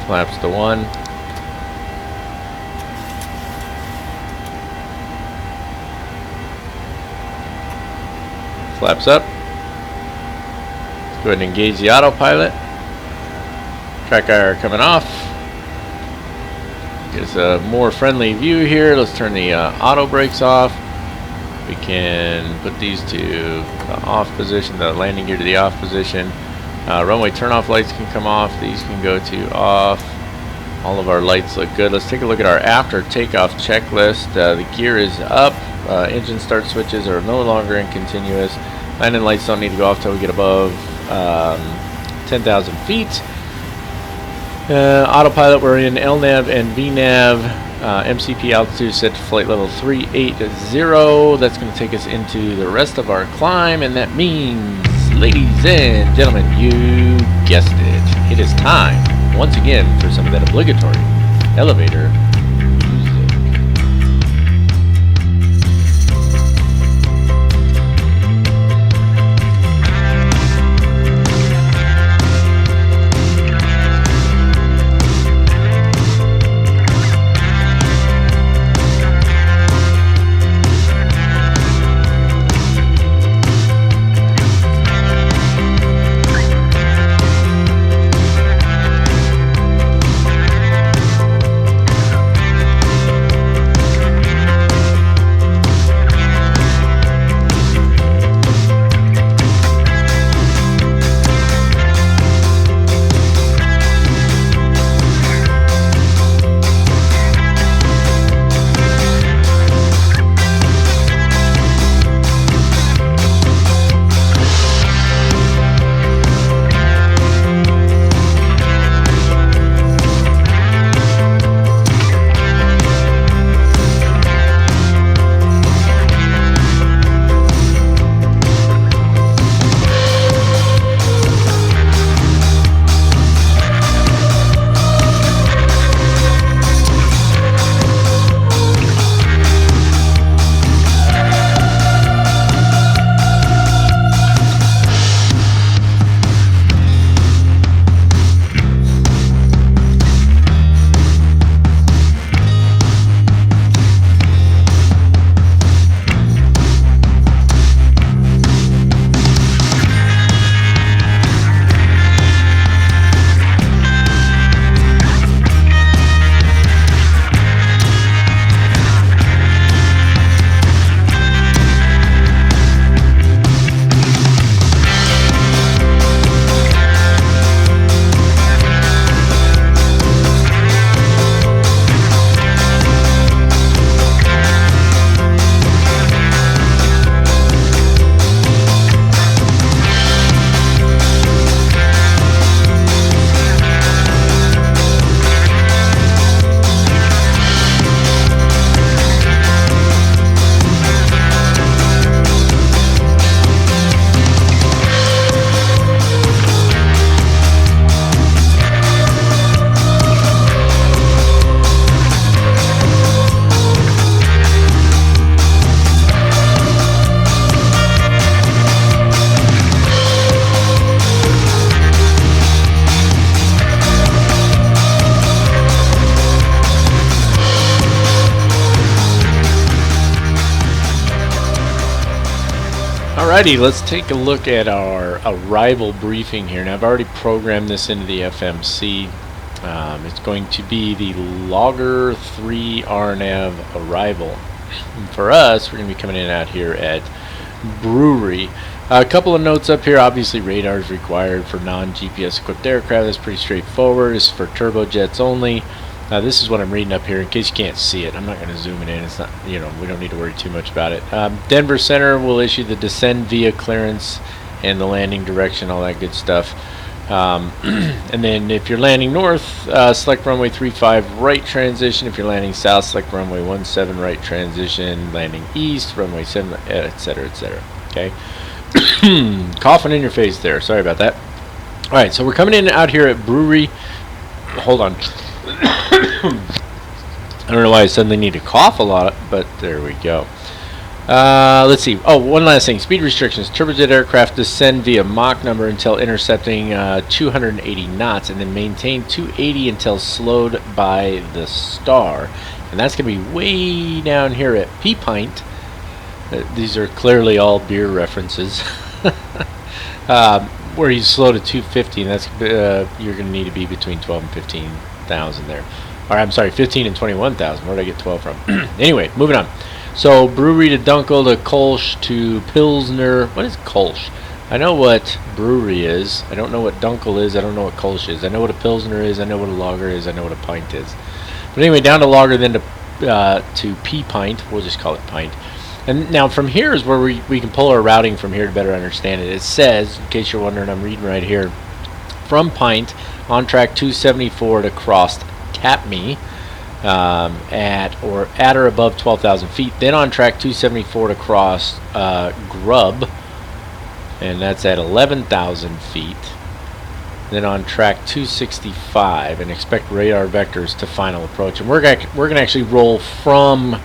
Flaps to 1. Flaps up. Let's go ahead and engage the autopilot. Track IR coming off. Gives a more friendly view here. Let's turn the auto brakes off. We can put these to the off position, the landing gear to the off position. Runway turn-off lights can come off. These can go to off. All of our lights look good. Let's take a look at our after takeoff checklist. The gear is up. Engine start switches are no longer in continuous. Landing lights don't need to go off till we get above 10,000 feet. Autopilot, we're in LNAV and VNAV. MCP altitude set to flight level 380. That's going to take us into the rest of our climb, and that means, ladies and gentlemen, you guessed it. It is time, once again, for some of that obligatory elevator music. Alrighty, let's take a look at our arrival briefing here. Now I've already programmed this into the FMC. It's going to be the Logger 3 RNAV arrival. And for us, we're going to be coming in out here at Brewery. A couple of notes up here. Obviously, radar is required for non-GPS equipped aircraft. That's pretty straightforward. It's for turbojets only. This is what I'm reading up here in case you can't see it. I'm not going to zoom it in. It's not, you know, we don't need to worry too much about it. Denver Center will issue the descend via clearance and the landing direction, all that good stuff. And then if you're landing north, select runway 35 right transition. If you're landing south, select runway 17 right transition. Landing east, runway 7, etc., etc. Okay. Coughing in your face there. Sorry about that. All right, so we're coming in out here at Brewery. Hold on. I don't know why I suddenly need to cough a lot, but there we go. Let's see. Oh, one last thing. Speed restrictions. Turbojet aircraft descend via Mach number until intercepting 280 knots, and then maintain 280 until slowed by the star. And that's going to be way down here at P-Pint. These are clearly all beer references. Where he's slowed at 250, and that's you're going to need to be between 12 and 15,000 there. Or I'm sorry, 15 and 21,000. Where did I get 12 from? Anyway, moving on. So Brewery to Dunkel to Kolsch to Pilsner. What is Kolsch? I know what Brewery is. I don't know what Dunkel is. I don't know what Kolsch is. I know what a Pilsner is. I know what a Lager is. I know what a pint is. But anyway, down to Lager, then to P-Pint. We'll just call it pint. And now from here is where we can pull our routing from here to better understand it. It says, in case you're wondering, I'm reading right here, from Pint on track 274 to cross Tapme at or above 12,000 feet. Then on track 274 to cross Grub, and that's at 11,000 feet. Then on track 265, and expect radar vectors to final approach. And we're going to actually roll from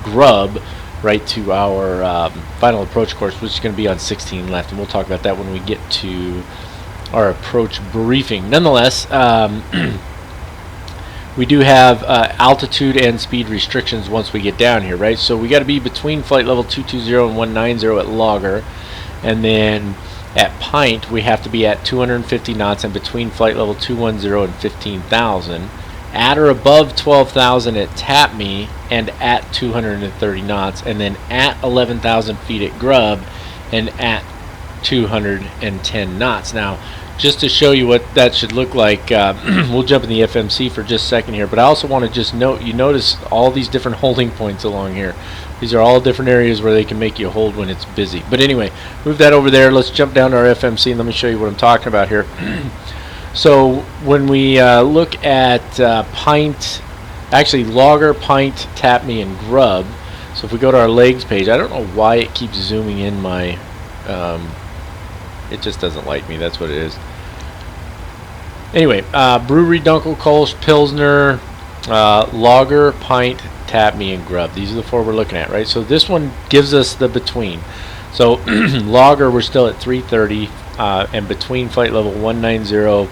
Grub right to our final approach course, which is going to be on 16 left, and we'll talk about that when we get to our approach briefing. Nonetheless, we do have altitude and speed restrictions once we get down here, right? So we got to be between flight level 220 and 190 at Logger, and then at Pint we have to be at 250 knots and between flight level 210 and 15,000. At or above 12,000 at Tapme and at 230 knots, and then at 11,000 feet at Grub and at 210 knots. Now, just to show you what that should look like, we'll jump in the FMC for just a second here, but I also want to just note, you notice all these different holding points along here. These are all different areas where they can make you hold when it's busy. But anyway, move that over there. Let's jump down to our FMC and let me show you what I'm talking about here. So when we look at Pint, actually Logger, Pint, Tapme, and Grub. So if we go to our legs page, I don't know why it keeps zooming in my, it just doesn't like me, that's what it is. Anyway, Brewery, Dunkel, Kolsch, Pilsner, Logger, Pint, Tapme, and Grub. These are the four we're looking at, right? So this one gives us the between. So Logger, we're still at 330, and between flight level 190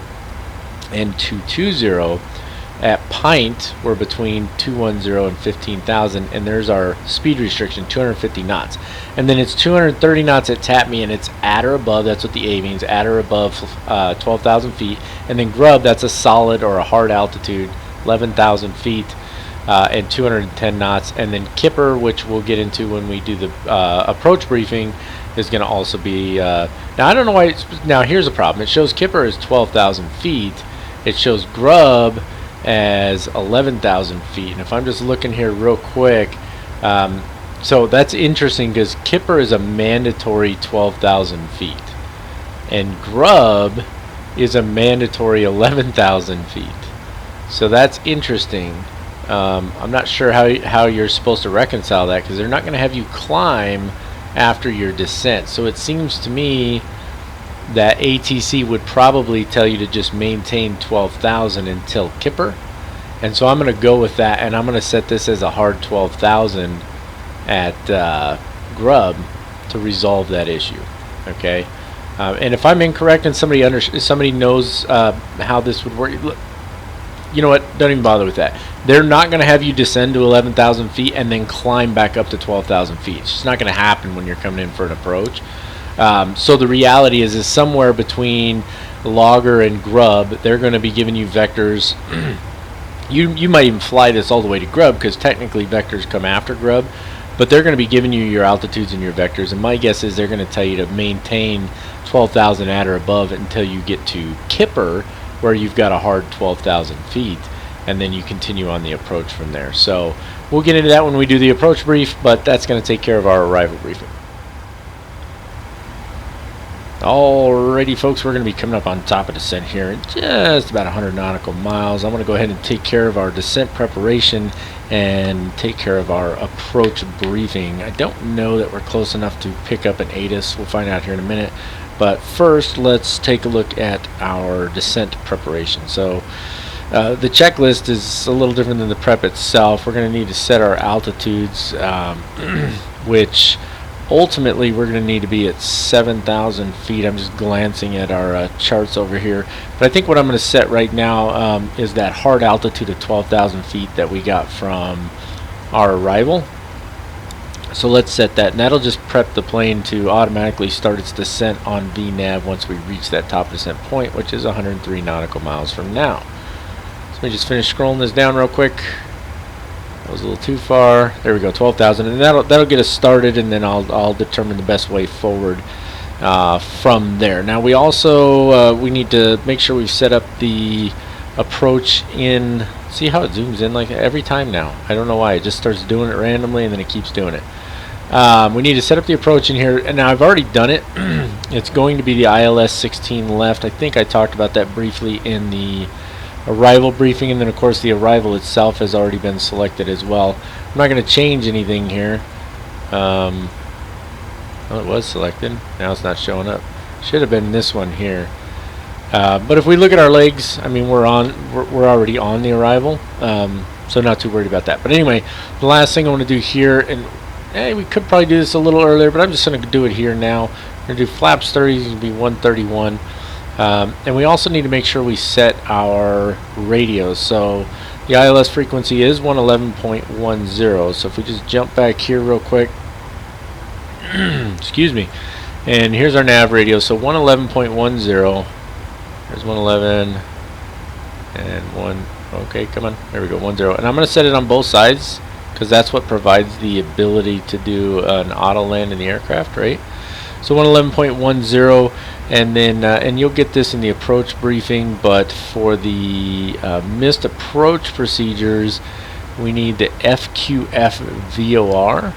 and 220. At Pint, we're between 210 and 15,000, and there's our speed restriction, 250 knots. And then it's 230 knots at Tapme, and it's at or above, that's what the A means, at or above 12,000 feet. And then Grub, that's a solid or a hard altitude, 11,000 feet, and 210 knots. And then Kipper, which we'll get into when we do the approach briefing, is going to also be, now I don't know why, now here's a problem. It shows Kipper as 12,000 feet. It shows Grub as 11,000 feet. And if I'm just looking here real quick, so that's interesting because Kipper is a mandatory 12,000 feet. And Grub is a mandatory 11,000 feet. So that's interesting. I'm not sure how you're supposed to reconcile that because they're not going to have you climb after your descent. So it seems to me that ATC would probably tell you to just maintain 12,000 until Kipper, and so I'm going to go with that, and I'm going to set this as a hard 12,000 at Grub to resolve that issue. Okay, and if I'm incorrect and somebody knows how this would work, look, you know what? Don't even bother with that. They're not going to have you descend to 11,000 feet and then climb back up to 12,000 feet. It's just not going to happen when you're coming in for an approach. So the reality is somewhere between logger and grub, they're going to be giving you vectors. You might even fly this all the way to grub, because technically vectors come after grub, but they're going to be giving you your altitudes and your vectors, and my guess is they're going to tell you to maintain 12,000 at or above until you get to Kipper, where you've got a hard 12,000 feet, and then you continue on the approach from there. So we'll get into that when we do the approach brief, but that's going to take care of our arrival briefing. Alrighty folks, we're going to be coming up on top of descent here in just about 100 nautical miles. I'm going to go ahead and take care of our descent preparation and take care of our approach briefing. I don't know that we're close enough to pick up an ATIS. We'll find out here in a minute. But first, let's take a look at our descent preparation. So the checklist is a little different than the prep itself. We're going to need to set our altitudes, which ultimately we're going to need to be at 7,000 feet. I'm just glancing at our charts over here. But I think what I'm going to set right now is that hard altitude of 12,000 feet that we got from our arrival. So let's set that, and that'll just prep the plane to automatically start its descent on VNAV once we reach that top descent point, which is 103 nautical miles from now. So let me just finish scrolling this down real quick. That was a little too far. There we go, 12,000, and that'll get us started, and then I'll determine the best way forward from there. Now we also we need to make sure we've set up the approach in. See how it zooms in like every time now? I don't know why. It just starts doing it randomly, and then it keeps doing it. We need to set up the approach in here, and now I've already done it. It's going to be the ILS 16 left. I think I talked about that briefly in the arrival briefing, and then of course the arrival itself has already been selected as well. I'm not going to change anything here. Well, it was selected. Now it's not showing up. Should have been this one here. But if we look at our legs, I mean, we're already on the arrival, so not too worried about that. But anyway, the last thing I want to do here, and we could probably do this a little earlier, but I'm just going to do it here now. We're going to do flaps 30, it's going to be 131. And we also need to make sure we set our radios. So the ILS frequency is 111.10. So if we just jump back here real quick, excuse me, and here's our nav radio. So 111.10. There's 111 and 1. Okay, come on. There we go, 10. And I'm going to set it on both sides because that's what provides the ability to do an auto land in the aircraft, right? So 111.10, and then and you'll get this in the approach briefing. But for the missed approach procedures, we need the FQF VOR,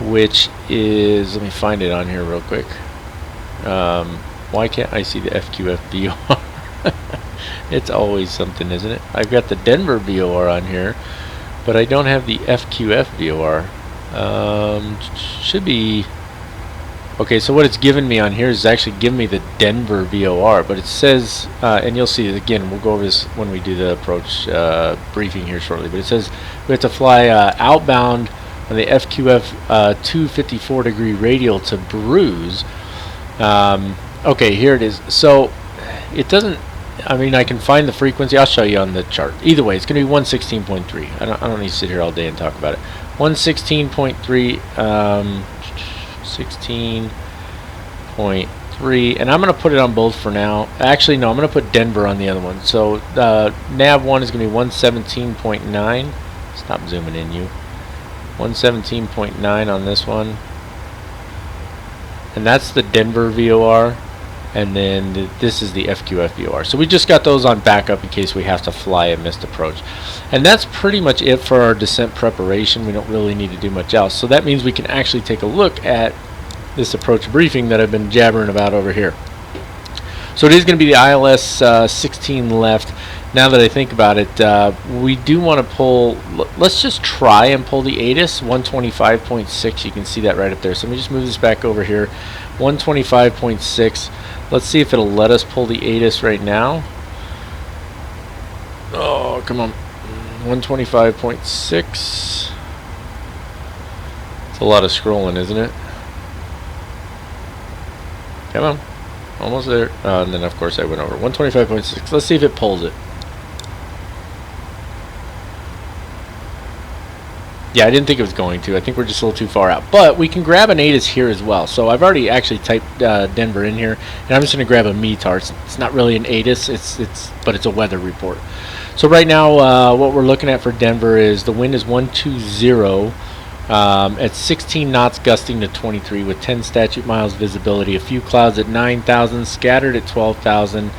which is, let me find it on here real quick. Why can't I see the FQF VOR? It's always something, isn't it? I've got the Denver VOR on here, but I don't have the FQF VOR. Should be... Okay, so what it's given me on here is actually giving me the Denver VOR, but it says, and you'll see it again, we'll go over this when we do the approach briefing here shortly, but it says we have to fly outbound on the FQF 254 degree radial to Bruges. Okay, here it is. So it doesn't, I mean, I can find the frequency. I'll show you on the chart. Either way, it's going to be 116.3. I don't need to sit here all day and talk about it. 116.3, 16.3, and I'm going to put it on both for now. Actually, no, I'm going to put Denver on the other one. So nav 1 is going to be 117.9. Stop zooming in, you. 117.9 on this one. And that's the Denver VOR, and then this is the FQF VOR. So we just got those on backup in case we have to fly a missed approach. And that's pretty much it for our descent preparation. We don't really need to do much else. So that means we can actually take a look at this approach briefing that I've been jabbering about over here. So it is going to be the ILS 16 left. Now that I think about it, we do want to pull, let's just try and pull the ATIS 125.6. You can see that right up there. So let me just move this back over here. 125.6. Let's see if it'll let us pull the ATIS right now. Oh, come on. 125.6. It's a lot of scrolling, isn't it? Come on. Almost there. And then, of course, I went over. 125.6. Let's see if it pulls it. Yeah, I didn't think it was going to. I think we're just a little too far out. But we can grab an ATIS here as well. So I've already actually typed Denver in here, and I'm just going to grab a METAR. It's not really an ATIS, but it's a weather report. So right now, what we're looking at for Denver is the wind is 120 at 16 knots, gusting to 23 with 10 statute miles visibility. A few clouds at 9,000, scattered at 12,000.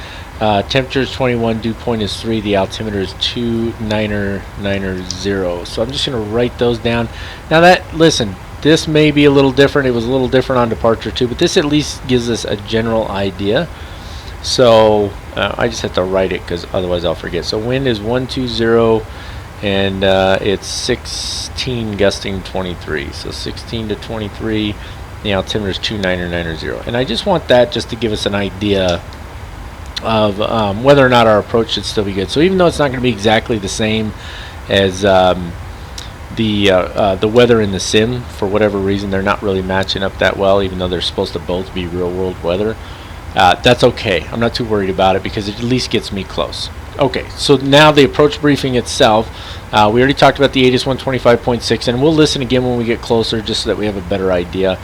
Temperature is 21, dew point is 3, the altimeter is 2990. So I'm just going to write those down. Now listen, this may be a little different. It was a little different on departure too, but this at least gives us a general idea. So I just have to write it because otherwise I'll forget. So wind is 120 and it's 16 gusting 23. So 16 to 23, the altimeter is 2990. And I just want that just to give us an idea of whether or not our approach should still be good. So even though it's not going to be exactly the same as the weather in the sim, for whatever reason they're not really matching up that well, even though they're supposed to both be real world weather. That's okay. I'm not too worried about it because it at least gets me close. Okay, so now the approach briefing itself. We already talked about the ATIS 125.6, and we'll listen again when we get closer just so that we have a better idea.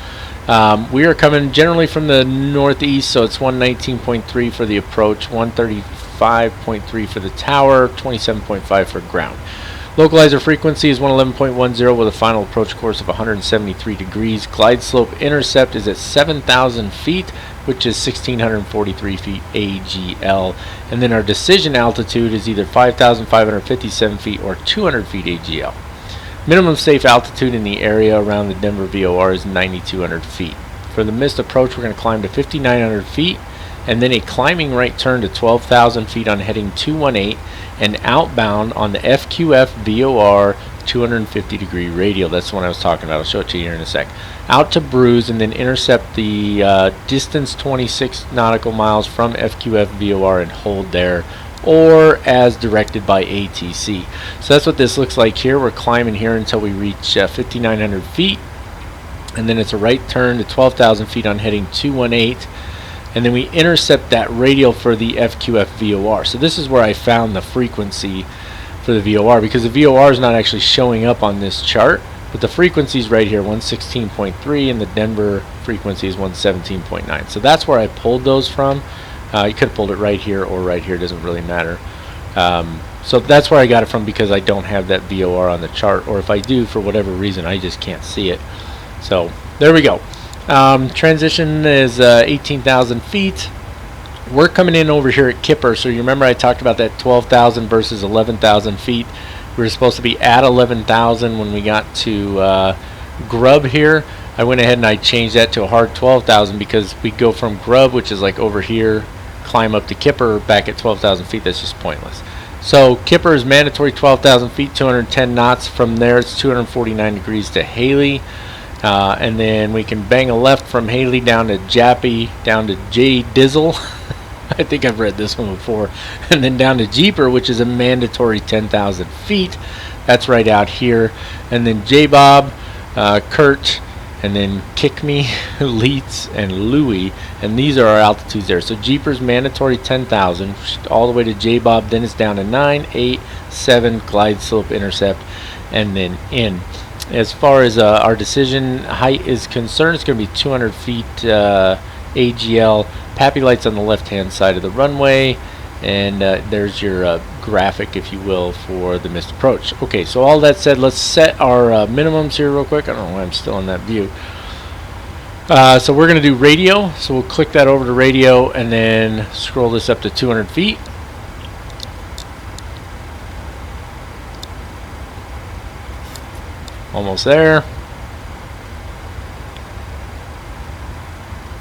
We are coming generally from the northeast, so it's 119.3 for the approach, 135.3 for the tower, 27.5 for ground. Localizer frequency is 111.10 with a final approach course of 173 degrees. Glide slope intercept is at 7,000 feet, which is 1,643 feet AGL. And then our decision altitude is either 5,557 feet or 200 feet AGL. Minimum safe altitude in the area around the Denver VOR is 9,200 feet. For the missed approach, we're going to climb to 5,900 feet, and then a climbing right turn to 12,000 feet on heading 218, and outbound on the FQF VOR 250 degree radial. That's the one I was talking about. I'll show it to you here in a sec. Out to Bruise, and then intercept the distance 26 nautical miles from FQF VOR and hold there, or as directed by ATC. So that's what this looks like here. We're climbing here until we reach 5,900 feet, and then it's a right turn to 12,000 feet on heading 218, and then we intercept that radial for the FQF VOR. So this is where I found the frequency for the VOR, because the VOR is not actually showing up on this chart, but the frequency is right here, 116.3, and the Denver frequency is 117.9. So that's where I pulled those from. You could have pulled it right here or right here, doesn't really matter. So that's where I got it from, because I don't have that VOR on the chart, or if I do, for whatever reason, I just can't see it. So there we go. Transition is 18,000 feet. We're coming in over here at Kipper, so you remember I talked about that 12,000 versus 11,000 feet. We were supposed to be at 11,000 when we got to Grub here. I went ahead and I changed that to a hard 12,000 because we go from Grub, which is like over here, climb up to Kipper back at 12,000 feet. That's just pointless. So Kipper is mandatory 12,000 feet, 210 knots. From there it's 249 degrees to Haley. And then we can bang a left from Haley down to Jappy, down to J Dizzle. I think I've read this one before. And then down to Jeeper, which is a mandatory 10,000 feet. That's right out here. And then J Bob, Kurt, and then Kick Me, Leets, and Louie. And these are our altitudes there. So Jeeper's mandatory 10,000 all the way to J Bob. Then it's down to 9, 8, 7, glide slope intercept, and then in. As far as our decision height is concerned, it's going to be 200 feet AGL. Pappy lights on the left-hand side of the runway, and there's your graphic, if you will, for the missed approach. Okay, so all that said, let's set our minimums here real quick. I don't know why I'm still in that view. So we're going to do radio, so we'll click that over to radio and then scroll this up to 200 feet. Almost there.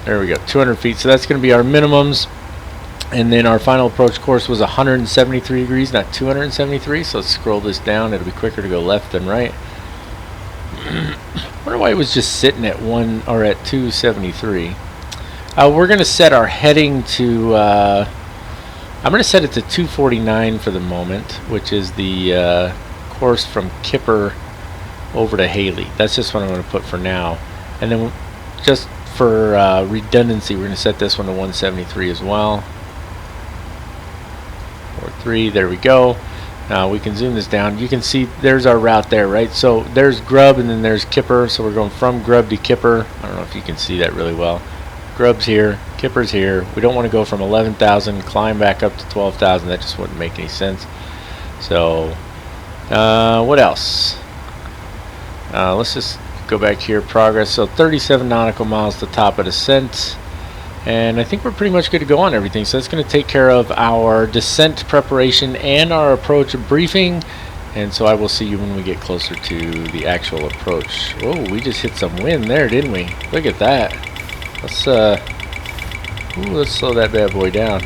There we go, 200 feet. So that's going to be our minimums. And then our final approach course was 173 degrees, not 273. So let's scroll this down. It'll be quicker to go left than right. I wonder why it was just sitting at 273. We're going to set our heading to, I'm going to set it to 249 for the moment, which is the course from Kipper over to Haley. That's just what I'm going to put for now. And then just for redundancy, we're going to set this one to 173 as well. 43, there we go. We can zoom this down. You can see there's our route there, right? So there's Grub and then there's Kipper. So we're going from Grub to Kipper. I don't know if you can see that really well. Grub's here, Kipper's here. We don't want to go from 11,000, climb back up to 12,000. That just wouldn't make any sense. So what else? Let's just go back here. Progress. So 37 nautical miles to top of descent. And I think we're pretty much good to go on everything. So that's going to take care of our descent preparation and our approach briefing. And so I will see you when we get closer to the actual approach. Oh, we just hit some wind there, didn't we? Look at that. Let's slow that bad boy down.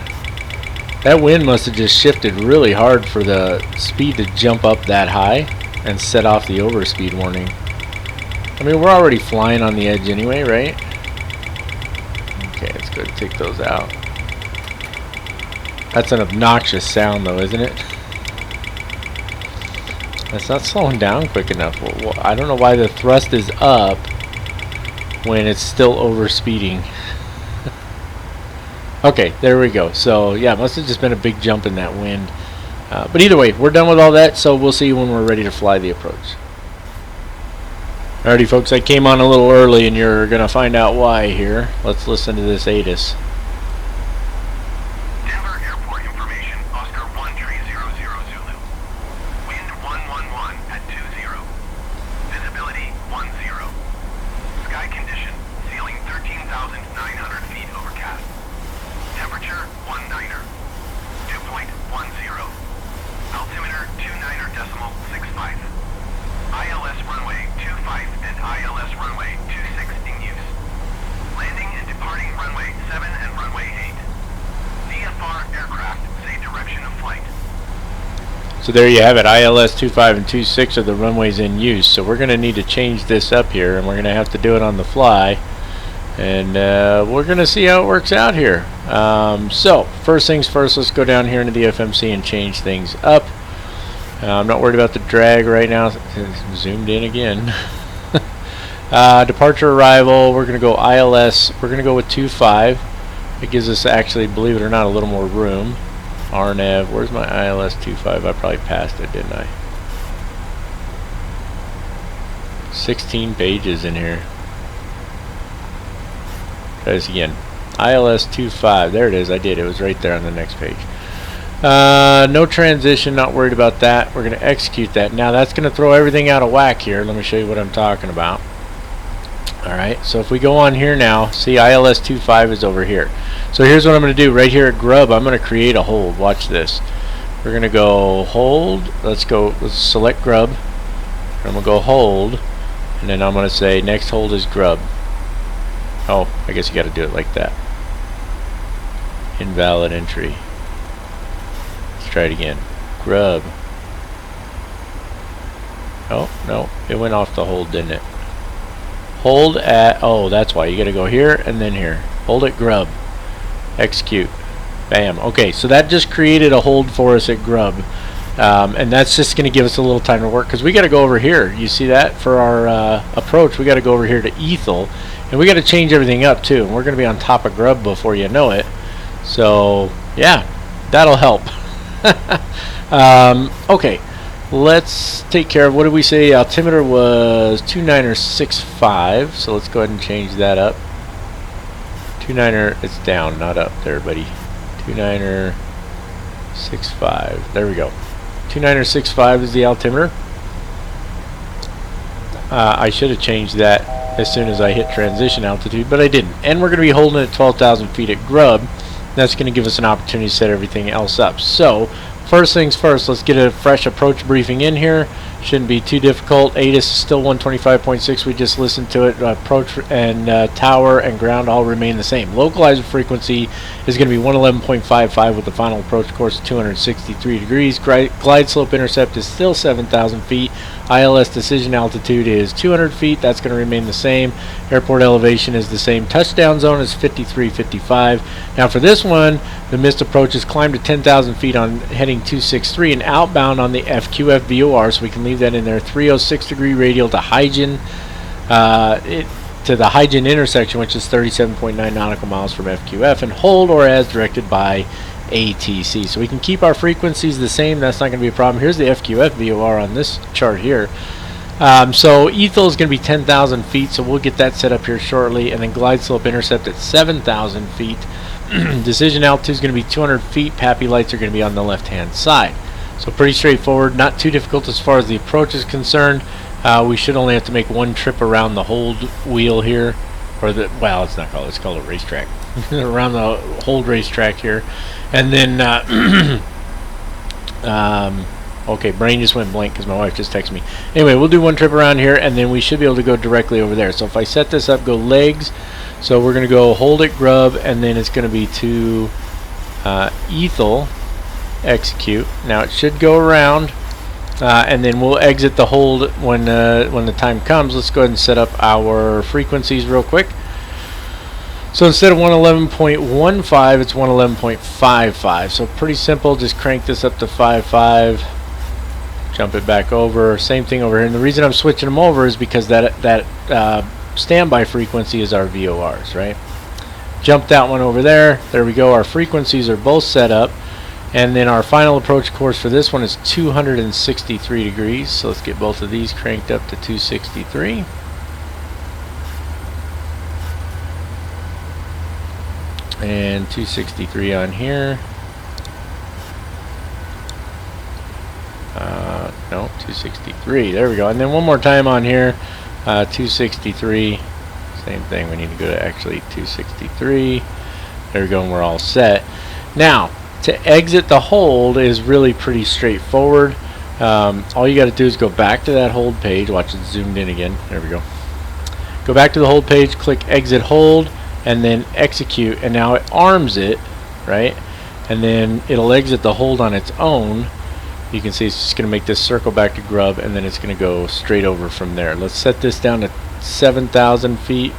That wind must have just shifted really hard for the speed to jump up that high and set off the overspeed warning. I mean, we're already flying on the edge anyway, right? Okay, let's go take those out. That's an obnoxious sound though, isn't it? That's not slowing down quick enough. Well, I don't know why the thrust is up when it's still over speeding. Okay, there we go. So yeah, it must have just been a big jump in that wind. But either way, we're done with all that, so we'll see you when we're ready to fly the approach. Alrighty folks, I came on a little early and you're going to find out why here. Let's listen to this ATIS. Denver Airport information, Oscar 1300 Zulu. Wind 111 at 20. Visibility 10. Sky condition, ceiling 13,900 feet overcast. Temperature 19er. Dew point 10. Altimeter 29.65. ILS runway 25 and ILS runway 26 in use. Landing and departing runway 7 and runway 8. VFR aircraft say direction of flight. So there you have it. ILS 25 and 26 are the runways in use. So we're going to need to change this up here, and we're going to have to do it on the fly. And we're going to see how it works out here. So first things first, let's go down here into the FMC and change things up. I'm not worried about the drag right now. Zoomed in again. Departure arrival, we're going to go ILS. We're going to go with 25. It gives us actually, believe it or not, a little more room. RNAV, where's my ILS 25? I probably passed it, didn't I? 16 pages in here. Try this again. ILS 25, there it is, I did. It was right there on the next page. No transition, not worried about that. We're going to execute that. Now that's going to throw everything out of whack here. Let me show you what I'm talking about. Alright, so if we go on here now, see ILS 25 is over here. So here's what I'm going to do. Right here at Grub, I'm going to create a hold. Watch this. We're going to go hold. Let's select Grub. I'm going to go hold. And then I'm going to say next hold is Grub. Oh, I guess you got to do it like that. Invalid entry. Try it again. Grub. Oh, no. It went off the hold, didn't it? Hold at... Oh, that's why. You got to go here and then here. Hold at Grub. Execute. Bam. Okay, so that just created a hold for us at Grub. And that's just going to give us a little time to work because we got to go over here. You see that? For our approach, we got to go over here to Ethel. And we got to change everything up too. And we're going to be on top of Grub before you know it. So, yeah. That'll help. Okay, let's take care of, what did we say? Altimeter was 2965, so let's go ahead and change that up. 29er, it's down, not up there, buddy. 29er65, there we go. 29er65 is the altimeter. I should have changed that as soon as I hit transition altitude, but I didn't. And we're going to be holding at 12,000 feet at Grub. That's going to give us an opportunity to set everything else up. So first things first, let's get a fresh approach briefing in here. Shouldn't be too difficult. ATIS is still 125.6. We just listened to it. Approach and tower and ground all remain the same. Localizer frequency is going to be 111.55 with the final approach course of 263 degrees. Glide slope intercept is still 7,000 feet. ILS decision altitude is 200 feet. That's going to remain the same. Airport elevation is the same. Touchdown zone is 53.55. Now for this one, the missed approach is climbed to 10,000 feet on heading 263 and outbound on the FQF-VOR, so we can leave that in there. 306 degree radial to Hygiene, to the Hygiene intersection, which is 37.9 nautical miles from FQF, and hold or as directed by ATC. So we can keep our frequencies the same. That's not going to be a problem. Here's the FQF VOR on this chart here. So ethel is going to be 10,000 feet, so we'll get that set up here shortly. And then glide slope intercept at 7,000 feet. Decision altitude is going to be 200 feet. PAPI lights are going to be on the left-hand side. So pretty straightforward, not too difficult as far as the approach is concerned. We should only have to make one trip around the hold wheel here, or the, well, it's not called, it's called a racetrack. Around the hold racetrack here. And then, okay, brain just went blank because my wife just texted me. Anyway, we'll do one trip around here, and then we should be able to go directly over there. So if I set this up, go legs. So we're going to go hold it, grub, and then it's going to be to ethel, execute. Now it should go around, and then we'll exit the hold when the time comes. Let's go ahead and set up our frequencies real quick. So instead of 111.15, it's 111.55. So pretty simple. Just crank this up to 55. Jump it back over. Same thing over here. And the reason I'm switching them over is because that standby frequency is our VORs, right? Jump that one over there. There we go. Our frequencies are both set up. And then our final approach course for this one is 263 degrees. So let's get both of these cranked up to 263. And 263 on here. No, 263. There we go. And then one more time on here. 263. Same thing. We need to go to actually 263. There we go, and we're all set. Now, to exit the hold is really pretty straightforward. All you got to do is go back to that hold page. Watch it zoomed in again. There we go. Go back to the hold page, click exit hold, and then execute. And now it arms it, right? And then it'll exit the hold on its own. You can see it's just going to make this circle back to grub, and then it's going to go straight over from there. Let's set this down to 7,000 feet.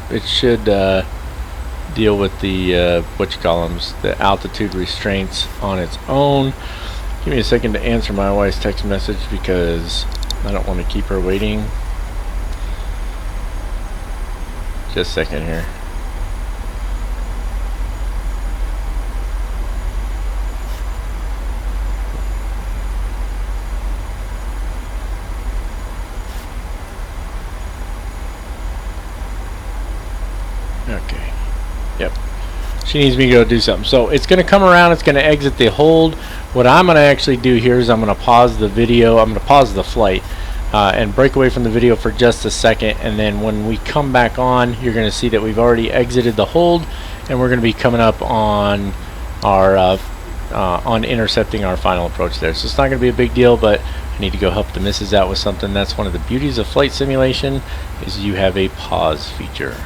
It should deal with the the altitude restraints on its own. Give me a second to answer my wife's text message because I don't want to keep her waiting. Just a second here. Okay. Yep. She needs me to go do something. So it's going to come around. It's going to exit the hold. What I'm going to actually do here is I'm going to pause the video. I'm going to pause the flight and break away from the video for just a second. And then when we come back on, you're going to see that we've already exited the hold, and we're going to be coming up on our on intercepting our final approach there. So it's not going to be a big deal, but I need to go help the missus out with something. That's one of the beauties of flight simulation, is you have a pause feature.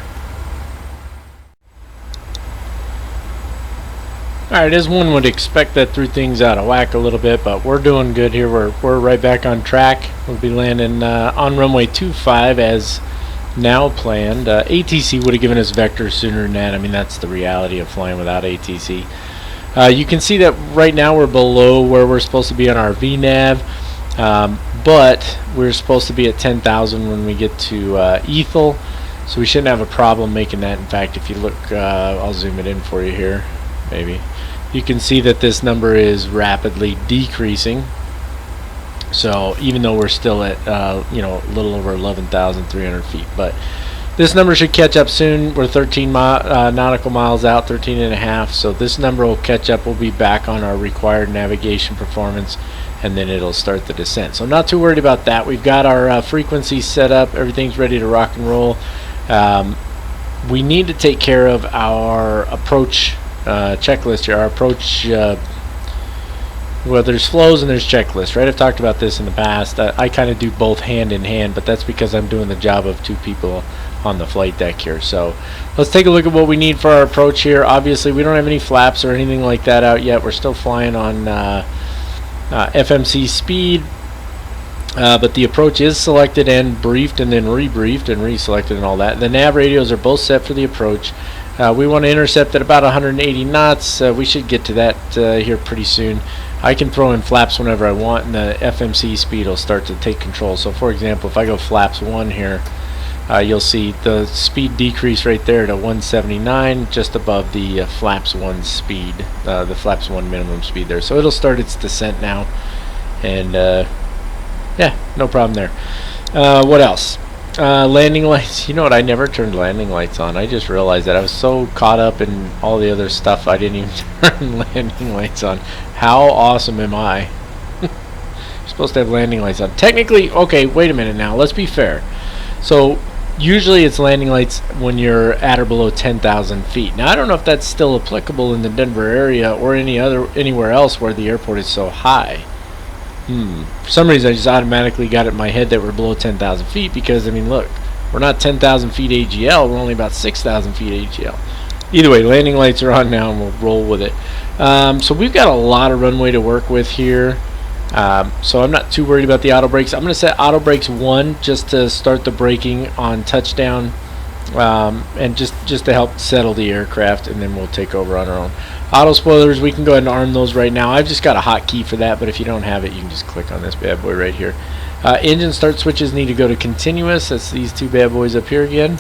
Alright, as one would expect, that threw things out of whack a little bit, but we're doing good here. We're right back on track. We'll be landing on runway 25 as now planned. ATC would have given us vectors sooner than that. I mean, that's the reality of flying without ATC. You can see that right now we're below where we're supposed to be on our VNAV, but we're supposed to be at 10,000 when we get to ethel, so we shouldn't have a problem making that. In fact, if you look, I'll zoom it in for you here, maybe. You can see that this number is rapidly decreasing. So even though we're still at you know, a little over 11,300 feet, but this number should catch up soon. We're 13 nautical miles out, 13 and a half. So this number will catch up. We'll be back on our required navigation performance, and then it'll start the descent. So not too worried about that. We've got our frequencies set up. Everything's ready to rock and roll. We need to take care of our approach checklist here. Our approach, well, there's flows and there's checklists, right? I've talked about this in the past. I kind of do both hand in hand, but that's because I'm doing the job of two people on the flight deck here. So let's take a look at what we need for our approach here. Obviously, we don't have any flaps or anything like that out yet. We're still flying on FMC speed, but the approach is selected and briefed and then rebriefed and reselected and all that. The nav radios are both set for the approach. We want to intercept at about 180 knots. We should get to that here pretty soon. I can throw in flaps whenever I want, and the FMC speed will start to take control. So for example, if I go flaps 1 here, you'll see the speed decrease right there to 179, just above the flaps 1 speed, the flaps 1 minimum speed there. So it'll start its descent now, and yeah, no problem there. What else? Landing lights. You know what? I never turned landing lights on. I just realized that I was so caught up in all the other stuff I didn't even turn landing lights on. How awesome am I? You're supposed to have landing lights on. Technically, okay, wait a minute now. Let's be fair. So usually it's landing lights when you're at or below 10,000 feet. Now I don't know if that's still applicable in the Denver area or anywhere else where the airport is so high. For some reason I just automatically got it in my head that we're below 10,000 feet because, I mean, look, we're not 10,000 feet AGL, we're only about 6,000 feet AGL. Either way, landing lights are on now and we'll roll with it. So we've got a lot of runway to work with here. So I'm not too worried about the auto brakes. I'm going to set auto brakes 1 just to start the braking on touchdown, and just to help settle the aircraft, and then we'll take over on our own. Auto spoilers, we can go ahead and arm those right now. I've just got a hotkey for that, but if you don't have it, you can just click on this bad boy right here. Engine start switches need to go to continuous. That's these 2 bad boys up here again.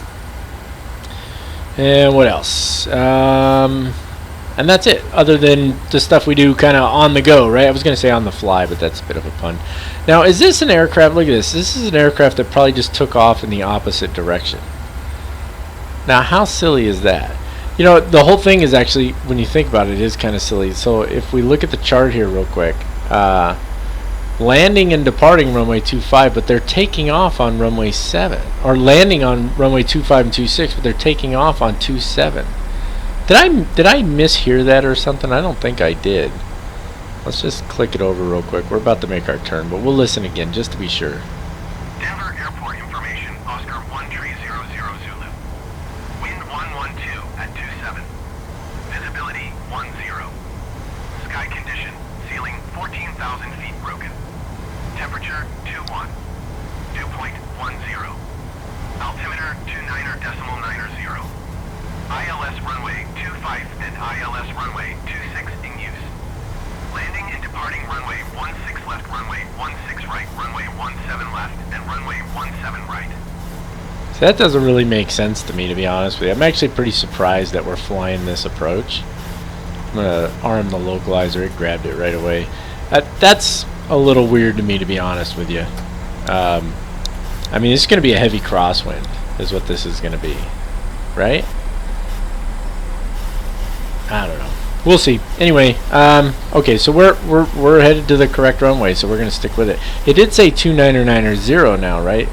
And what else? And that's it, other than the stuff we do kind of on the go, right? I was going to say on the fly, but that's a bit of a pun. Now, is this an aircraft? Look at this. This is an aircraft that probably just took off in the opposite direction. Now, how silly is that? You know, the whole thing is actually, when you think about it, is kind of silly. So if we look at the chart here real quick, landing and departing runway 25, but they're taking off on runway 7. Or landing on runway 25 and 26, but they're taking off on 27. Did I mishear that or something? I don't think I did. Let's just click it over real quick. We're about to make our turn, but we'll listen again just to be sure. Denver Airport information, Oscar 1300 Zulu. Wind 112 at 27. Visibility 10. Sky condition, ceiling 14,000 feet broken. Temperature 21. Dew point 10. Altimeter 29.90. ILS runway 25 and ILS runway 26 in use. Landing and departing runway 16 left, runway 16 right, runway 17 left, and runway 17 right. So that doesn't really make sense to me, to be honest with you. I'm actually pretty surprised that we're flying this approach. I'm going to arm the localizer. It grabbed it right away. That's a little weird to me, to be honest with you. I mean, it's going to be a heavy crosswind is what this is going to be, right? I don't know. We'll see. Anyway, okay, so we're headed to the correct runway, so we're going to stick with it. It did say 29990 now, right?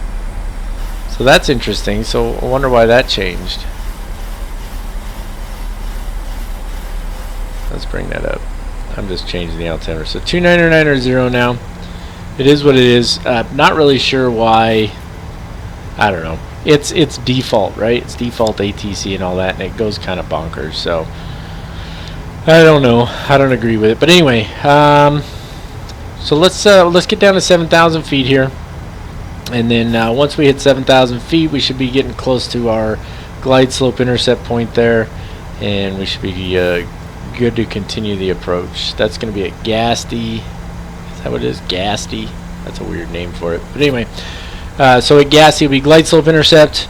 So that's interesting. So I wonder why that changed. Let's bring that up. I'm just changing the altimeter. So 29990 now. It is what it is. Not really sure why. I don't know. It's default, right? It's default ATC and all that, and it goes kind of bonkers. So I don't know. I don't agree with it. But anyway, so let's get down to 7,000 feet here, and then once we hit 7,000 feet, we should be getting close to our glide slope intercept point there, and we should be good to continue the approach. That's going to be at Gasty. Is that what it is? Gasty. That's a weird name for it. But anyway, so at Gasty will be glide slope intercept,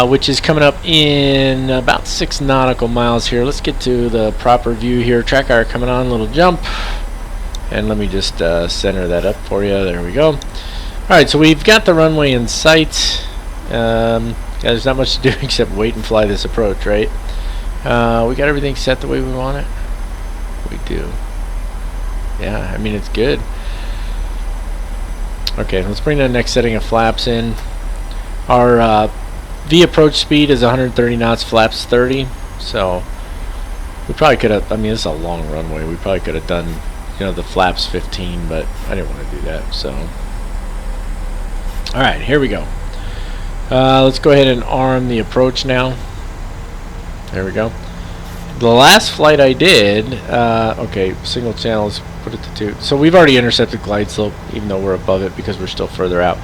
which is coming up in about 6 nautical miles here. Let's get to the proper view here. Track hour coming on, little jump. And let me just center that up for you. There we go. Alright, so we've got the runway in sight. Yeah, there's not much to do except wait and fly this approach, right? We got everything set the way we want it. We do. Yeah, I mean, it's good. Okay, let's bring the next setting of flaps in. Our V approach speed is 130 knots, flaps 30. So we probably could have, I mean, this is a long runway. We probably could have done, you know, the flaps 15, but I didn't want to do that. So, all right, here we go. Let's go ahead and arm the approach now. There we go. The last flight I did, okay, single channels, put it to 2. So we've already intercepted glide slope, even though we're above it because we're still further out.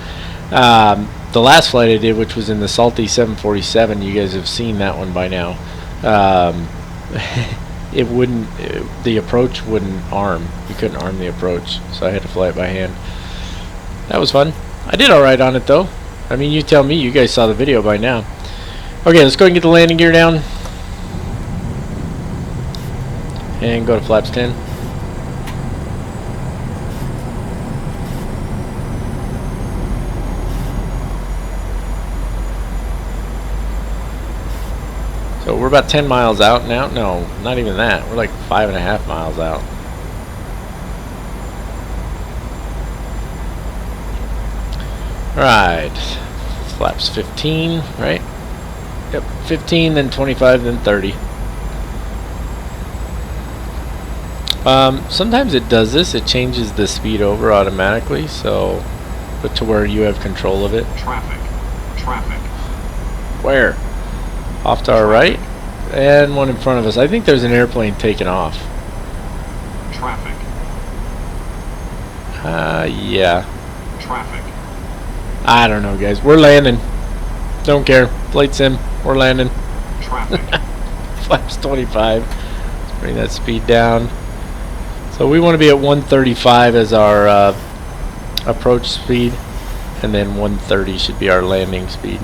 The last flight I did, which was in the Salty 747, you guys have seen that one by now. It wouldn't, the approach wouldn't arm. You couldn't arm the approach, so I had to fly it by hand. That was fun. I did all right on it though. I mean, you tell me. You guys saw the video by now. Okay, let's go and get the landing gear down. And go to flaps 10. So we're about 10 miles out now. No, not even that. We're like 5.5 miles out. Right. Flaps 15, right? Yep, 15, then 25, then 30. Sometimes it does this. It changes the speed over automatically, so but to where you have control of it. Traffic. Traffic. Where? Off to our right, and one in front of us. I think there's an airplane taking off. Traffic. Yeah. Traffic. I don't know, guys. We're landing. Don't care. Flight sim. We're landing. Traffic. Flaps 25. Let's bring that speed down. So we want to be at 135 as our approach speed, and then 130 should be our landing speed.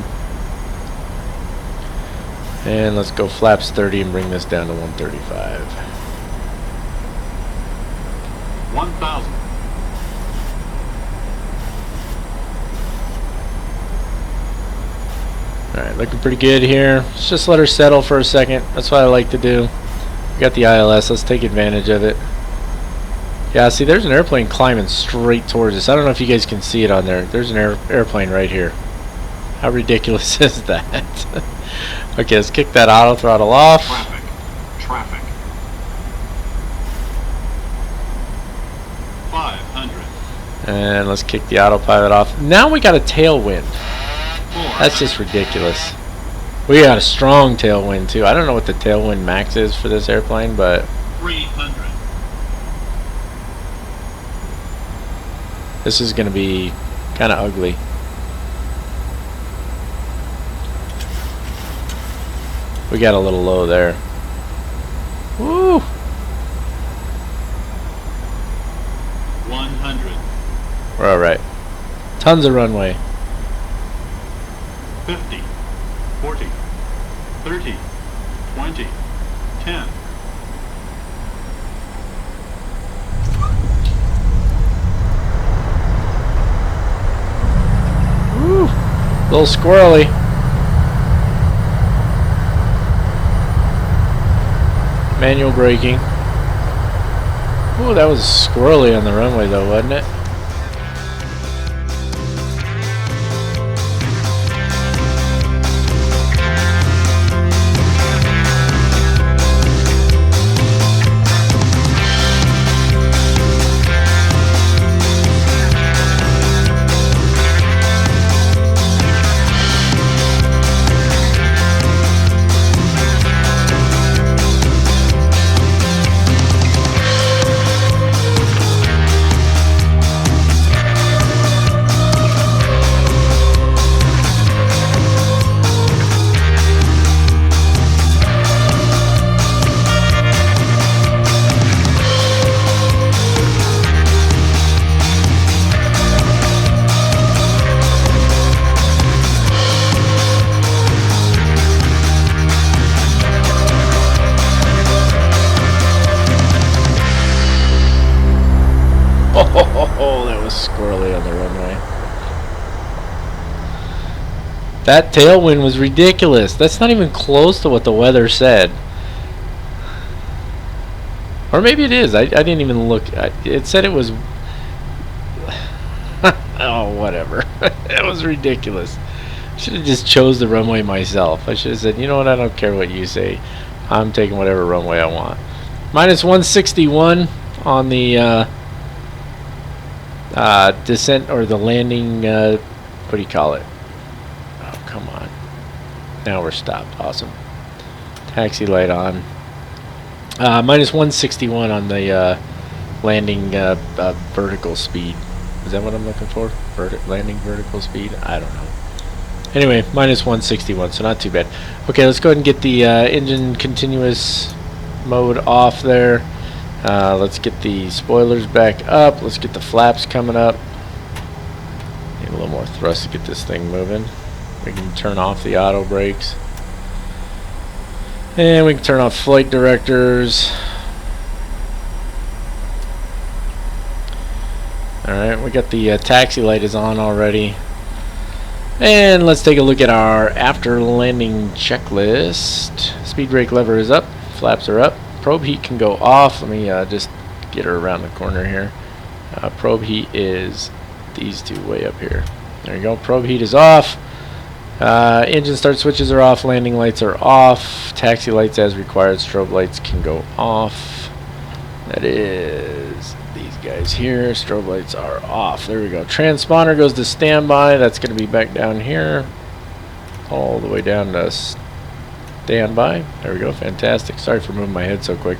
And let's go flaps 30 and bring this down to 135. 1,000. Alright, looking pretty good here. Let's just let her settle for a second. That's what I like to do. We got the ILS. Let's take advantage of it. Yeah, see, there's an airplane climbing straight towards us. I don't know if you guys can see it on there. There's an airplane right here. How ridiculous is that? Okay, let's kick that auto throttle off. Traffic. Traffic. 500. And let's kick the autopilot off. Now we got a tailwind. That's just ridiculous. We got a strong tailwind too. I don't know what the tailwind max is for this airplane, but 300. this is going to be kind of ugly. We got a little low there. Woo! 100. We're alright. Tons of runway. 50. 40. 30. 20. 10. Woo! A little squirrely. Manual braking. Ooh, that was squirrely on the runway though, wasn't it? Oh, that was squirrely on the runway. That tailwind was ridiculous. That's not even close to what the weather said. Or maybe it is. I didn't even look. It said it was... oh, whatever. It was ridiculous. I should have just chose the runway myself. I should have said, you know what, I don't care what you say. I'm taking whatever runway I want. Minus 161 on the descent or the landing, what do you call it? Oh, come on. Now we're stopped. Awesome. Taxi light on. Minus 161 on the landing vertical speed. Is that what I'm looking for? Landing vertical speed? I don't know. Anyway, minus 161, so not too bad. Okay, let's go ahead and get the engine continuous mode off there. Let's get the spoilers back up. Let's get the flaps coming up. Need a little more more thrust to get this thing moving. We can turn off the auto brakes. And we can turn off flight directors. Alright, we got the taxi light is on already. And let's take a look at our after landing checklist. Speed brake lever is up, flaps are up. Probe heat can go off. Let me just get her around the corner here. Probe heat is these two way up here. There you go, probe heat is off. Engine start switches are off, landing lights are off, taxi lights as required, strobe lights can go off. That is these guys here, strobe lights are off. There we go. Transponder goes to standby, that's going to be back down here, all the way down to standby. There we go, fantastic. Sorry for moving my head so quick.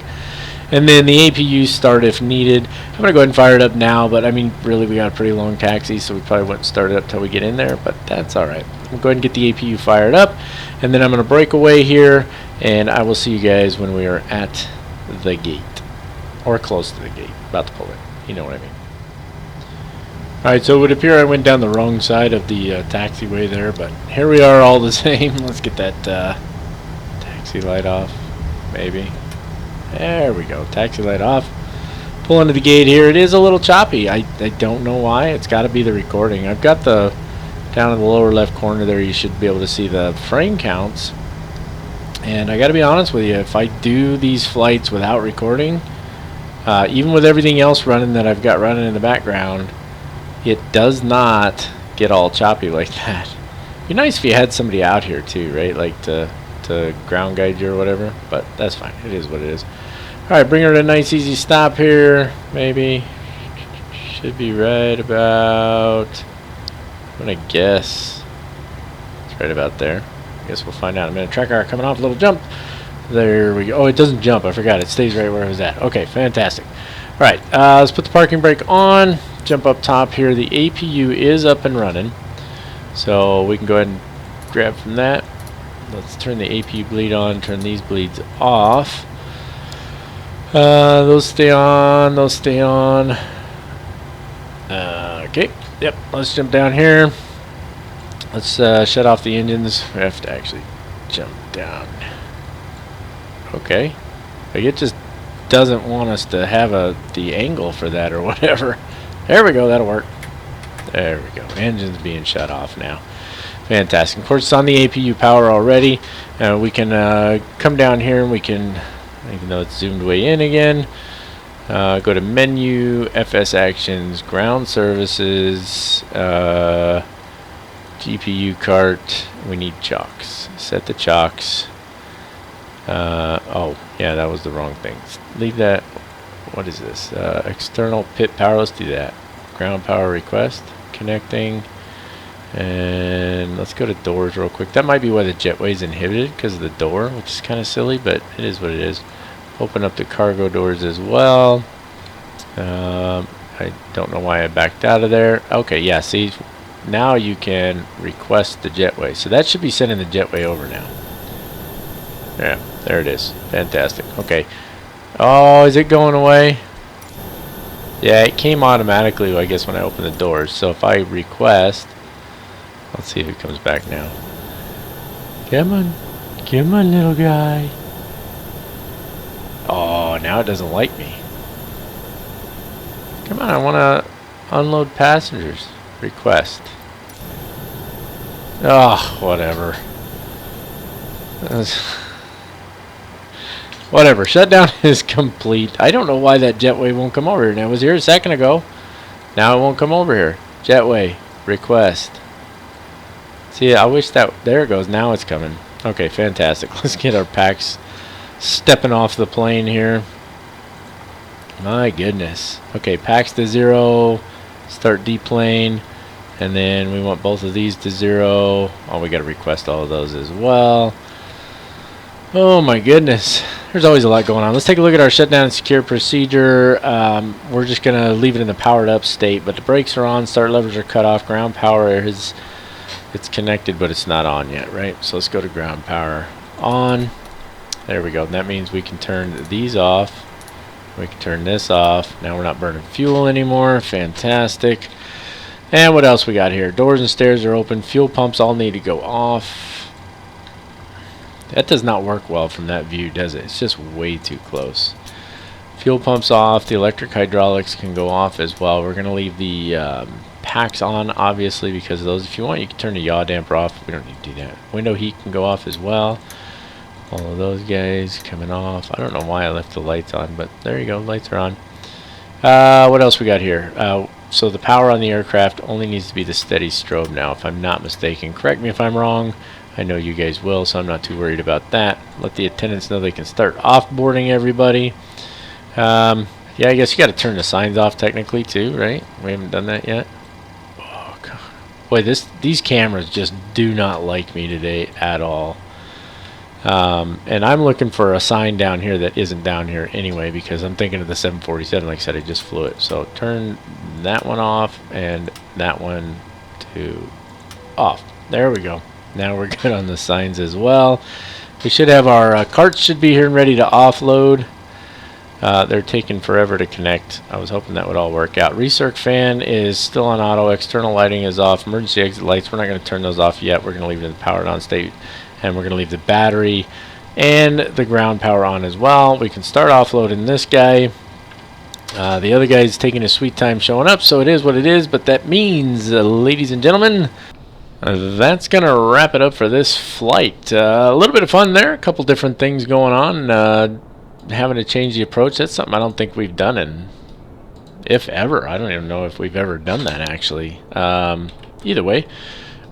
And then the APU start if needed. I'm going to go ahead and fire it up now, but I mean, really, we got a pretty long taxi, so we probably wouldn't start it up till we get in there, but that's alright. I'm going to go ahead and get the APU fired up, and then I'm going to break away here, and I will see you guys when we are at the gate, or close to the gate, about to pull in. You know what I mean. Alright, so it would appear I went down the wrong side of the taxiway there, but here we are all the same. Let's get that taxi light off, maybe. There we go, taxi light off. Pull into the gate here. It is a little choppy. I don't know why. It's got to be the recording. I've got the, down in the lower left corner there, you should be able to see the frame counts. And I got to be honest with you, if I do these flights without recording, even with everything else running that I've got running in the background, it does not get all choppy like that. It'd be nice if you had somebody out here too, right? Like to ground guide you or whatever, but that's fine. It is what it is. Alright, bring her to a nice easy stop here, maybe. Should be right about, I'm gonna guess it's right about there. I guess we'll find out in a minute. Track car coming off, a little jump. There we go. Oh, it doesn't jump, I forgot. It stays right where it was at. Okay, fantastic. Alright, let's put the parking brake on. Jump up top here. The APU is up and running, so we can go ahead and grab from that. Let's turn the APU bleed on, turn these bleeds off. Those stay on, those stay on. Okay, yep, let's jump down here. Let's shut off the engines. We have to actually jump down. Okay, like it just doesn't want us to have the angle for that or whatever. There we go, that'll work. There we go, engine's being shut off now. Fantastic. Of course, it's on the APU power already. We can come down here and we can, even though it's zoomed way in again, go to menu, FS actions, ground services, GPU cart. We need chocks. Set the chocks. Oh, yeah, that was the wrong thing. Leave that. What is this? External pit power. Let's do that. Ground power request. Connecting. And let's go to doors real quick. That might be why the jetway is inhibited, because of the door, which is kind of silly, but it is what it is. Open up the cargo doors as well. I don't know why I backed out of there. Okay, yeah, see, now you can request the jetway. So that should be sending the jetway over now. Yeah, there it is. Fantastic. Okay. Oh, is it going away? Yeah, it came automatically, I guess, when I opened the doors. So if I request... Let's see if it comes back now. Come on. Come on, little guy. Oh, now it doesn't like me. Come on, I want to unload passengers. Request. Oh, whatever. Whatever. Shutdown is complete. I don't know why that jetway won't come over here. Now, it was here a second ago. Now it won't come over here. Jetway. Request. See, I wish that... There it goes. Now it's coming. Okay, fantastic. Let's get our packs stepping off the plane here. My goodness. Okay, packs to 0. Start deplane. And then we want both of these to 0. Oh, we got to request all of those as well. Oh my goodness. There's always a lot going on. Let's take a look at our shutdown and secure procedure. We're just going to leave it in the powered up state, but the brakes are on, start levers are cut off, ground power is... It's connected, but it's not on yet, right? So let's go to ground power on. There we go. And that means we can turn these off. We can turn this off. Now we're not burning fuel anymore. Fantastic. And what else we got here? Doors and stairs are open. Fuel pumps all need to go off. That does not work well from that view, does it? It's just way too close. Fuel pumps off. The electric hydraulics can go off as well. We're going to leave the packs on, obviously, because of those. If you want, you can turn the yaw damper off. We don't need to do that. Window heat can go off as well. All of those guys coming off. I don't know why I left the lights on, but there you go. Lights are on. What else we got here? So the power on the aircraft only needs to be the steady strobe now, if I'm not mistaken. Correct me if I'm wrong. I know you guys will, so I'm not too worried about that. Let the attendants know they can start offboarding everybody. Yeah, I guess you got to turn the signs off technically too, right? We haven't done that yet. Oh God, boy, these cameras just do not like me today at all. And I'm looking for a sign down here that isn't down here anyway, because I'm thinking of the 747. Like I said, I just flew it. So turn that one off and that one to off. There we go. Now we're good on the signs as well. We should have our carts should be here and ready to offload. They're taking forever to connect. I was hoping that would all work out. Recirc fan is still on auto. External lighting is off. Emergency exit lights, we're not going to turn those off yet. We're going to leave it in powered on state. And we're going to leave the battery and the ground power on as well. We can start offloading this guy. The other guy's taking his sweet time showing up, so it is what it is. But that means, ladies and gentlemen, that's going to wrap it up for this flight. A little bit of fun there. A couple different things going on. Having to change the approach, that's something I don't think we've done in, if ever. I don't even know if we've ever done that, actually. Either way,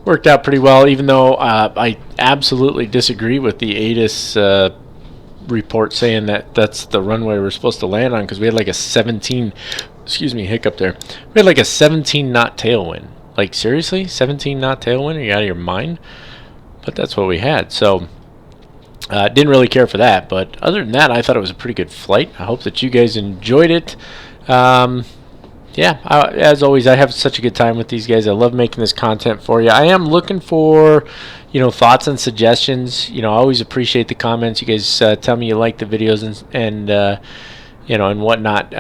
worked out pretty well, even though I absolutely disagree with the ATIS report saying that that's the runway we're supposed to land on, because we had like a 17, excuse me, hiccup there. We had like a 17 knot tailwind. Like, seriously? 17 knot tailwind? Are you out of your mind? But that's what we had. So, didn't really care for that. But other than that, I thought it was a pretty good flight. I hope that you guys enjoyed it. Yeah, as always, I have such a good time with these guys. I love making this content for you. I am looking for, thoughts and suggestions. I always appreciate the comments. You guys tell me you like the videos and whatnot.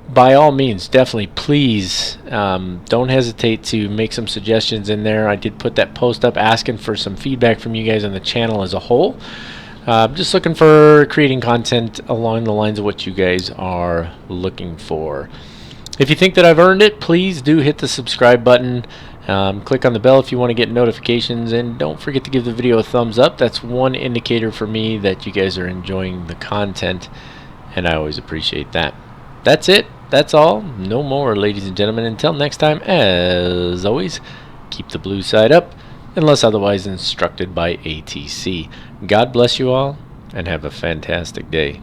By all means, definitely, please don't hesitate to make some suggestions in there. I did put that post up asking for some feedback from you guys on the channel as a whole. Just looking for creating content along the lines of what you guys are looking for. If you think that I've earned it, please do hit the subscribe button. Click on the bell if you want to get notifications, and don't forget to give the video a thumbs up. That's one indicator for me that you guys are enjoying the content, and I always appreciate that. That's it. That's all. No more, ladies and gentlemen. Until next time, as always, keep the blue side up, unless otherwise instructed by ATC. God bless you all, and have a fantastic day.